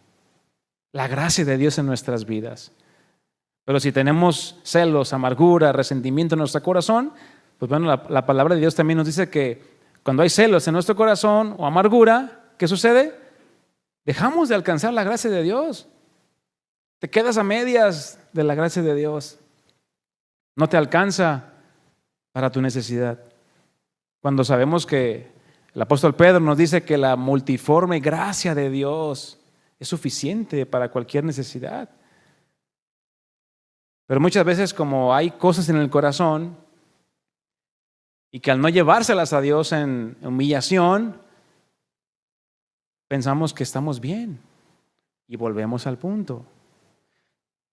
la gracia de Dios en nuestras vidas. Pero si tenemos celos, amargura, resentimiento en nuestro corazón, pues bueno, la palabra de Dios también nos dice que cuando hay celos en nuestro corazón o amargura, ¿qué sucede? Dejamos de alcanzar la gracia de Dios. Te quedas a medias de la gracia de Dios. No te alcanza para tu necesidad. Cuando sabemos que el apóstol Pedro nos dice que la multiforme gracia de Dios es suficiente para cualquier necesidad. Pero muchas veces, como hay cosas en el corazón y que al no llevárselas a Dios en humillación, pensamos que estamos bien y volvemos al punto.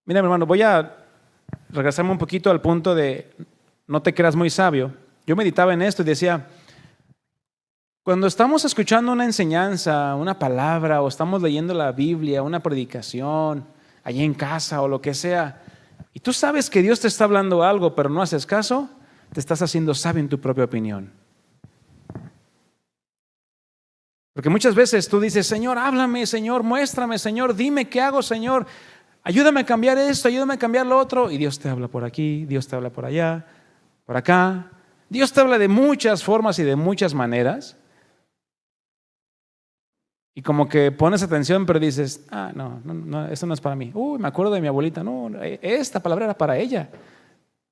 Mira, mi hermano, voy a regresarme un poquito al punto de no te creas muy sabio. Yo meditaba en esto y decía, cuando estamos escuchando una enseñanza, una palabra, o estamos leyendo la Biblia, una predicación, allí en casa o lo que sea, y tú sabes que Dios te está hablando algo, pero no haces caso, te estás haciendo sabio en tu propia opinión. Porque muchas veces tú dices, Señor, háblame, Señor, muéstrame, Señor, dime qué hago, Señor, ayúdame a cambiar esto, ayúdame a cambiar lo otro, y Dios te habla por aquí, Dios te habla por allá, por acá. Dios te habla de muchas formas y de muchas maneras. Y como que pones atención, pero dices, no, esto no es para mí. Me acuerdo de mi abuelita, no, esta palabra era para ella.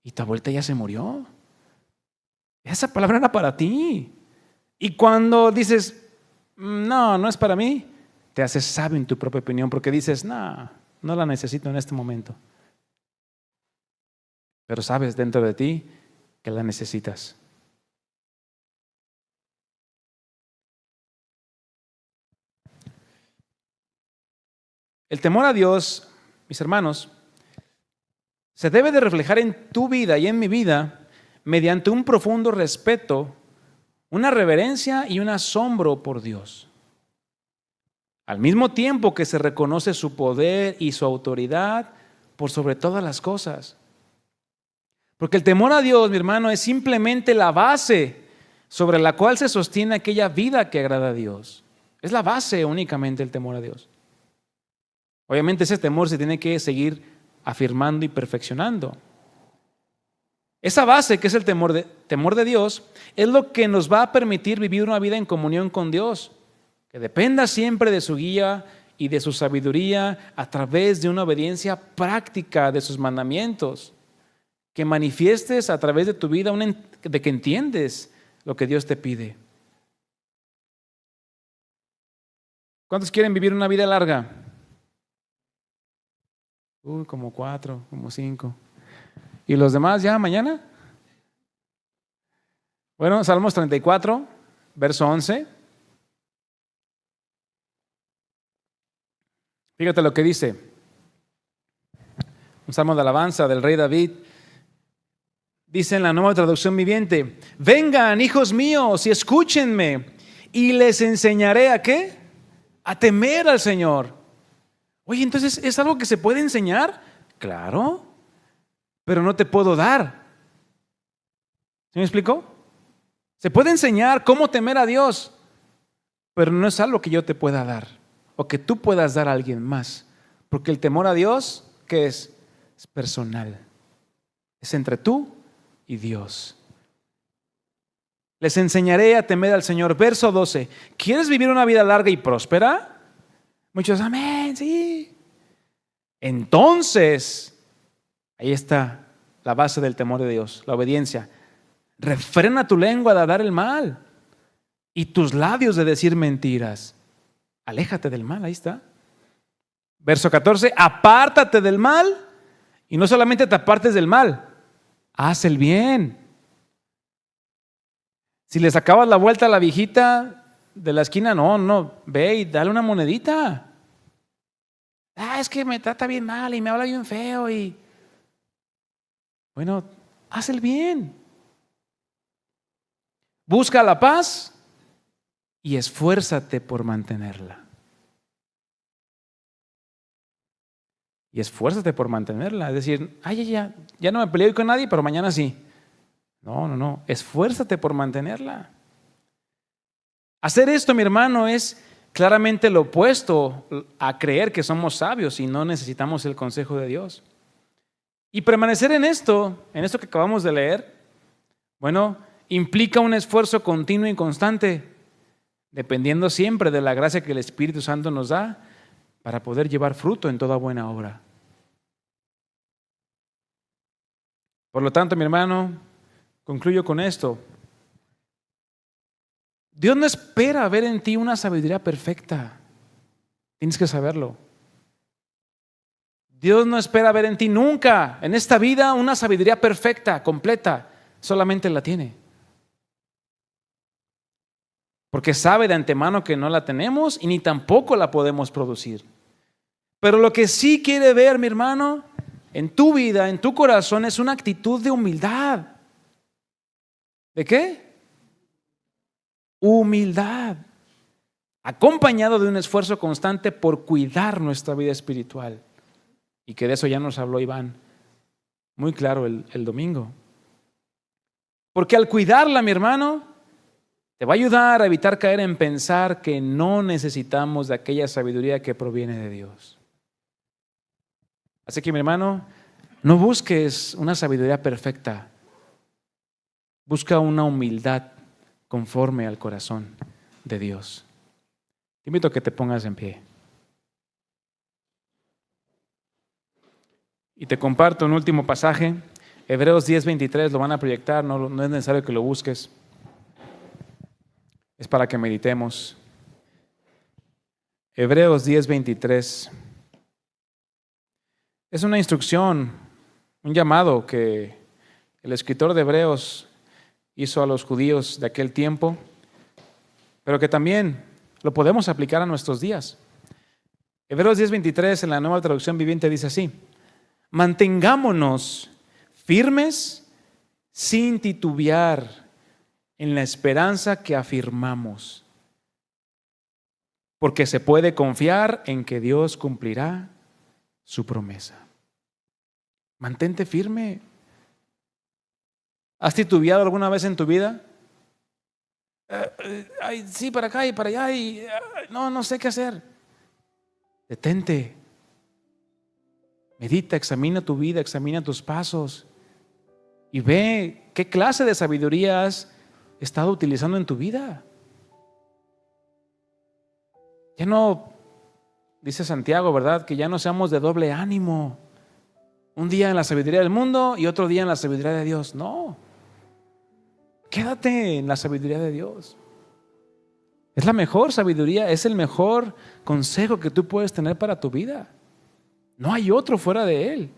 Y tu abuelita ya se murió. Esa palabra era para ti. Y cuando dices, no es para mí, te haces sabio en tu propia opinión porque dices, no la necesito en este momento. Pero sabes dentro de ti que la necesitas. El temor a Dios, mis hermanos, se debe de reflejar en tu vida y en mi vida mediante un profundo respeto, una reverencia y un asombro por Dios. Al mismo tiempo que se reconoce su poder y su autoridad por sobre todas las cosas. Porque el temor a Dios, mi hermano, es simplemente la base sobre la cual se sostiene aquella vida que agrada a Dios. Es la base únicamente el temor a Dios. Obviamente ese temor se tiene que seguir afirmando y perfeccionando. Esa base que es el temor de Dios es lo que nos va a permitir vivir una vida en comunión con Dios, que dependa siempre de su guía y de su sabiduría a través de una obediencia práctica de sus mandamientos, que manifiestes a través de tu vida de que entiendes lo que Dios te pide. ¿Cuántos quieren vivir una vida larga? Como 4, como 5. ¿Y los demás ya mañana? Bueno, Salmos 34, verso 11. Fíjate lo que dice. Un salmo de alabanza del rey David. Dice en la Nueva Traducción Viviente: vengan, hijos míos, y escúchenme, y les enseñaré ¿a qué? A temer al Señor. Oye, entonces, ¿es algo que se puede enseñar? Claro, pero no te puedo dar. ¿Sí me explicó? Se puede enseñar cómo temer a Dios, pero no es algo que yo te pueda dar o que tú puedas dar a alguien más. Porque el temor a Dios, ¿qué es? Es personal. Es entre tú y Dios. Les enseñaré a temer al Señor. Verso 12. ¿Quieres vivir una vida larga y próspera? Muchos, amén, sí. Entonces, ahí está la base del temor de Dios, la obediencia. Refrena tu lengua de hablar el mal y tus labios de decir mentiras. Aléjate del mal, ahí está. Verso 14, apártate del mal y no solamente te apartes del mal, haz el bien. Si le sacabas la vuelta a la viejita de la esquina, no, ve y dale una monedita. Es que me trata bien mal y me habla bien feo y... Bueno, haz el bien. Busca la paz y esfuérzate por mantenerla. Y esfuérzate por mantenerla. Es decir, ya no me peleo con nadie, pero mañana sí. No. Esfuérzate por mantenerla. Hacer esto, mi hermano, es claramente lo opuesto a creer que somos sabios y no necesitamos el consejo de Dios. Y permanecer en esto que acabamos de leer, bueno, implica un esfuerzo continuo y constante, dependiendo siempre de la gracia que el Espíritu Santo nos da para poder llevar fruto en toda buena obra. Por lo tanto, mi hermano, concluyo con esto. Dios no espera ver en ti una sabiduría perfecta. Tienes que saberlo. Dios no espera ver en ti nunca, en esta vida, una sabiduría perfecta, completa. Solamente la tiene. Porque sabe de antemano que no la tenemos y ni tampoco la podemos producir. Pero lo que sí quiere ver, mi hermano, en tu vida, en tu corazón, es una actitud de humildad. ¿De qué? Humildad. Acompañado de un esfuerzo constante por cuidar nuestra vida espiritual. Y que de eso ya nos habló Iván muy claro el domingo. Porque al cuidarla, mi hermano, te va a ayudar a evitar caer en pensar que no necesitamos de aquella sabiduría que proviene de Dios. Así que, mi hermano, no busques una sabiduría perfecta. Busca una humildad conforme al corazón de Dios. Te invito a que te pongas en pie. Y te comparto un último pasaje. Hebreos 10:23, lo van a proyectar, no es necesario que lo busques. Es para que meditemos. Hebreos 10:23. Es una instrucción, un llamado que el escritor de Hebreos hizo a los judíos de aquel tiempo, pero que también lo podemos aplicar a nuestros días. Hebreos 10:23 en la Nueva Traducción Viviente dice así: mantengámonos firmes sin titubear en la esperanza que afirmamos, porque se puede confiar en que Dios cumplirá su promesa. Mantente firme. ¿Has titubeado alguna vez en tu vida? Sí, para acá y para allá y no sé qué hacer. Detente. Medita, examina tu vida, examina tus pasos y ve qué clase de sabiduría has estado utilizando en tu vida. Ya no, dice Santiago, ¿verdad? Que ya no seamos de doble ánimo. Un día en la sabiduría del mundo y otro día en la sabiduría de Dios. No. Quédate en la sabiduría de Dios. Es la mejor sabiduría, es el mejor consejo que tú puedes tener para tu vida. No hay otro fuera de Él.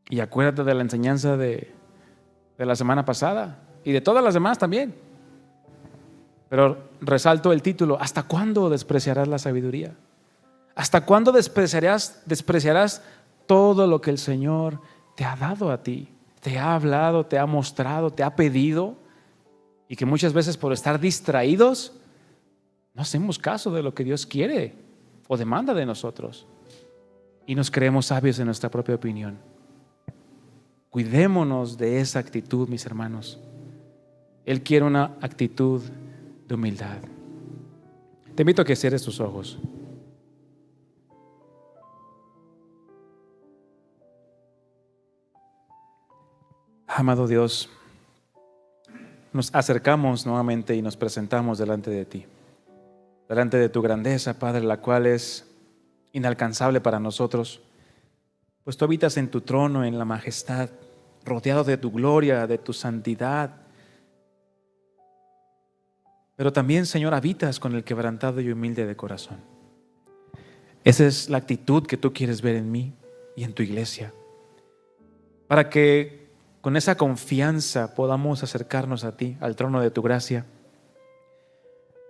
Y acuérdate de la enseñanza de la semana pasada y de todas las demás también. Pero resalto el título: ¿hasta cuándo despreciarás la sabiduría? ¿Hasta cuándo despreciarás todo lo que el Señor te ha dado a ti? Te ha hablado, te ha mostrado, te ha pedido, y que muchas veces por estar distraídos no hacemos caso de lo que Dios quiere o demanda de nosotros y nos creemos sabios en nuestra propia opinión. Cuidémonos de esa actitud, mis hermanos. Él quiere una actitud de humildad. Te invito a que cierres tus ojos. Amado Dios, nos acercamos nuevamente y nos presentamos delante de ti, delante de tu grandeza, Padre, la cual es inalcanzable para nosotros, pues tú habitas en tu trono, en la majestad, rodeado de tu gloria, de tu santidad. Pero también, Señor, habitas con el quebrantado y humilde de corazón. Esa es la actitud que tú quieres ver en mí y en tu iglesia, para que con esa confianza podamos acercarnos a ti, al trono de tu gracia,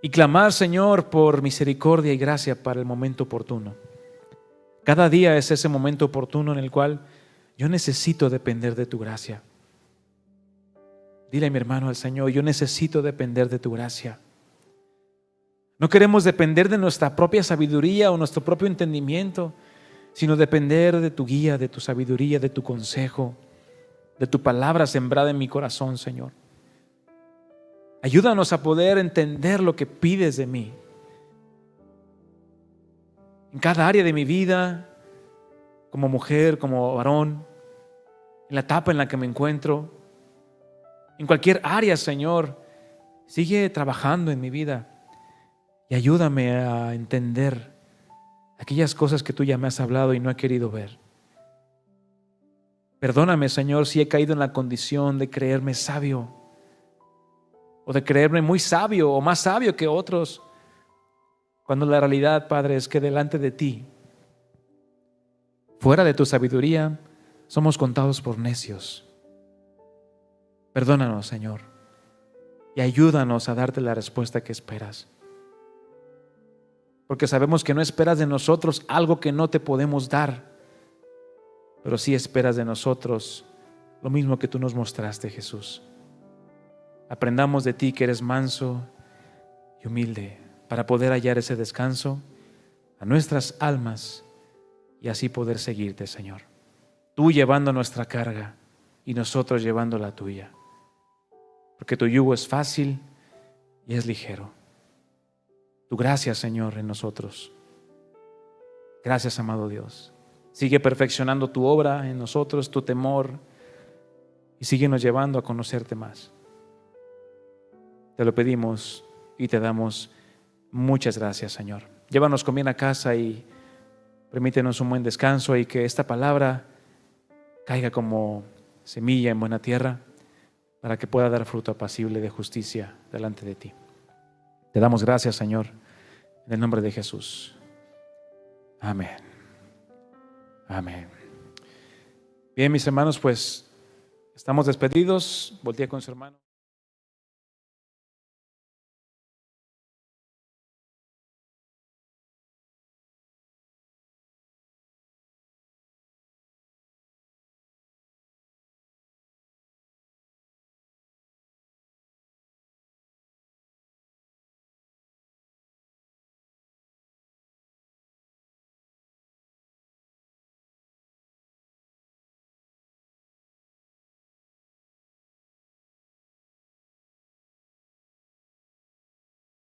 y clamar, Señor, por misericordia y gracia para el momento oportuno. Cada día es ese momento oportuno en el cual yo necesito depender de tu gracia. Dile a mi hermano, al Señor, yo necesito depender de tu gracia. No queremos depender de nuestra propia sabiduría o nuestro propio entendimiento, sino depender de tu guía, de tu sabiduría, de tu consejo, de tu palabra sembrada en mi corazón, Señor. Ayúdanos a poder entender lo que pides de mí. En cada área de mi vida, como mujer, como varón, en la etapa en la que me encuentro, en cualquier área, Señor, sigue trabajando en mi vida y ayúdame a entender aquellas cosas que tú ya me has hablado y no he querido ver. Perdóname, Señor, si he caído en la condición de creerme sabio o de creerme muy sabio o más sabio que otros, cuando la realidad, Padre, es que delante de ti, fuera de tu sabiduría, somos contados por necios. Perdónanos, Señor, y ayúdanos a darte la respuesta que esperas. Porque sabemos que no esperas de nosotros algo que no te podemos dar, pero sí esperas de nosotros lo mismo que tú nos mostraste, Jesús. Aprendamos de ti que eres manso y humilde para poder hallar ese descanso a nuestras almas y así poder seguirte, Señor. Tú llevando nuestra carga y nosotros llevando la tuya. Porque tu yugo es fácil y es ligero. Tu gracia, Señor, en nosotros. Gracias, amado Dios. Sigue perfeccionando tu obra en nosotros, tu temor, y síguenos llevando a conocerte más. Te lo pedimos y te damos muchas gracias, Señor. Llévanos con bien a casa y permítenos un buen descanso y que esta palabra caiga como semilla en buena tierra para que pueda dar fruto apacible de justicia delante de ti. Te damos gracias, Señor, en el nombre de Jesús. Amén. Amén. Bien, mis hermanos, pues estamos despedidos. Voltea con su hermano.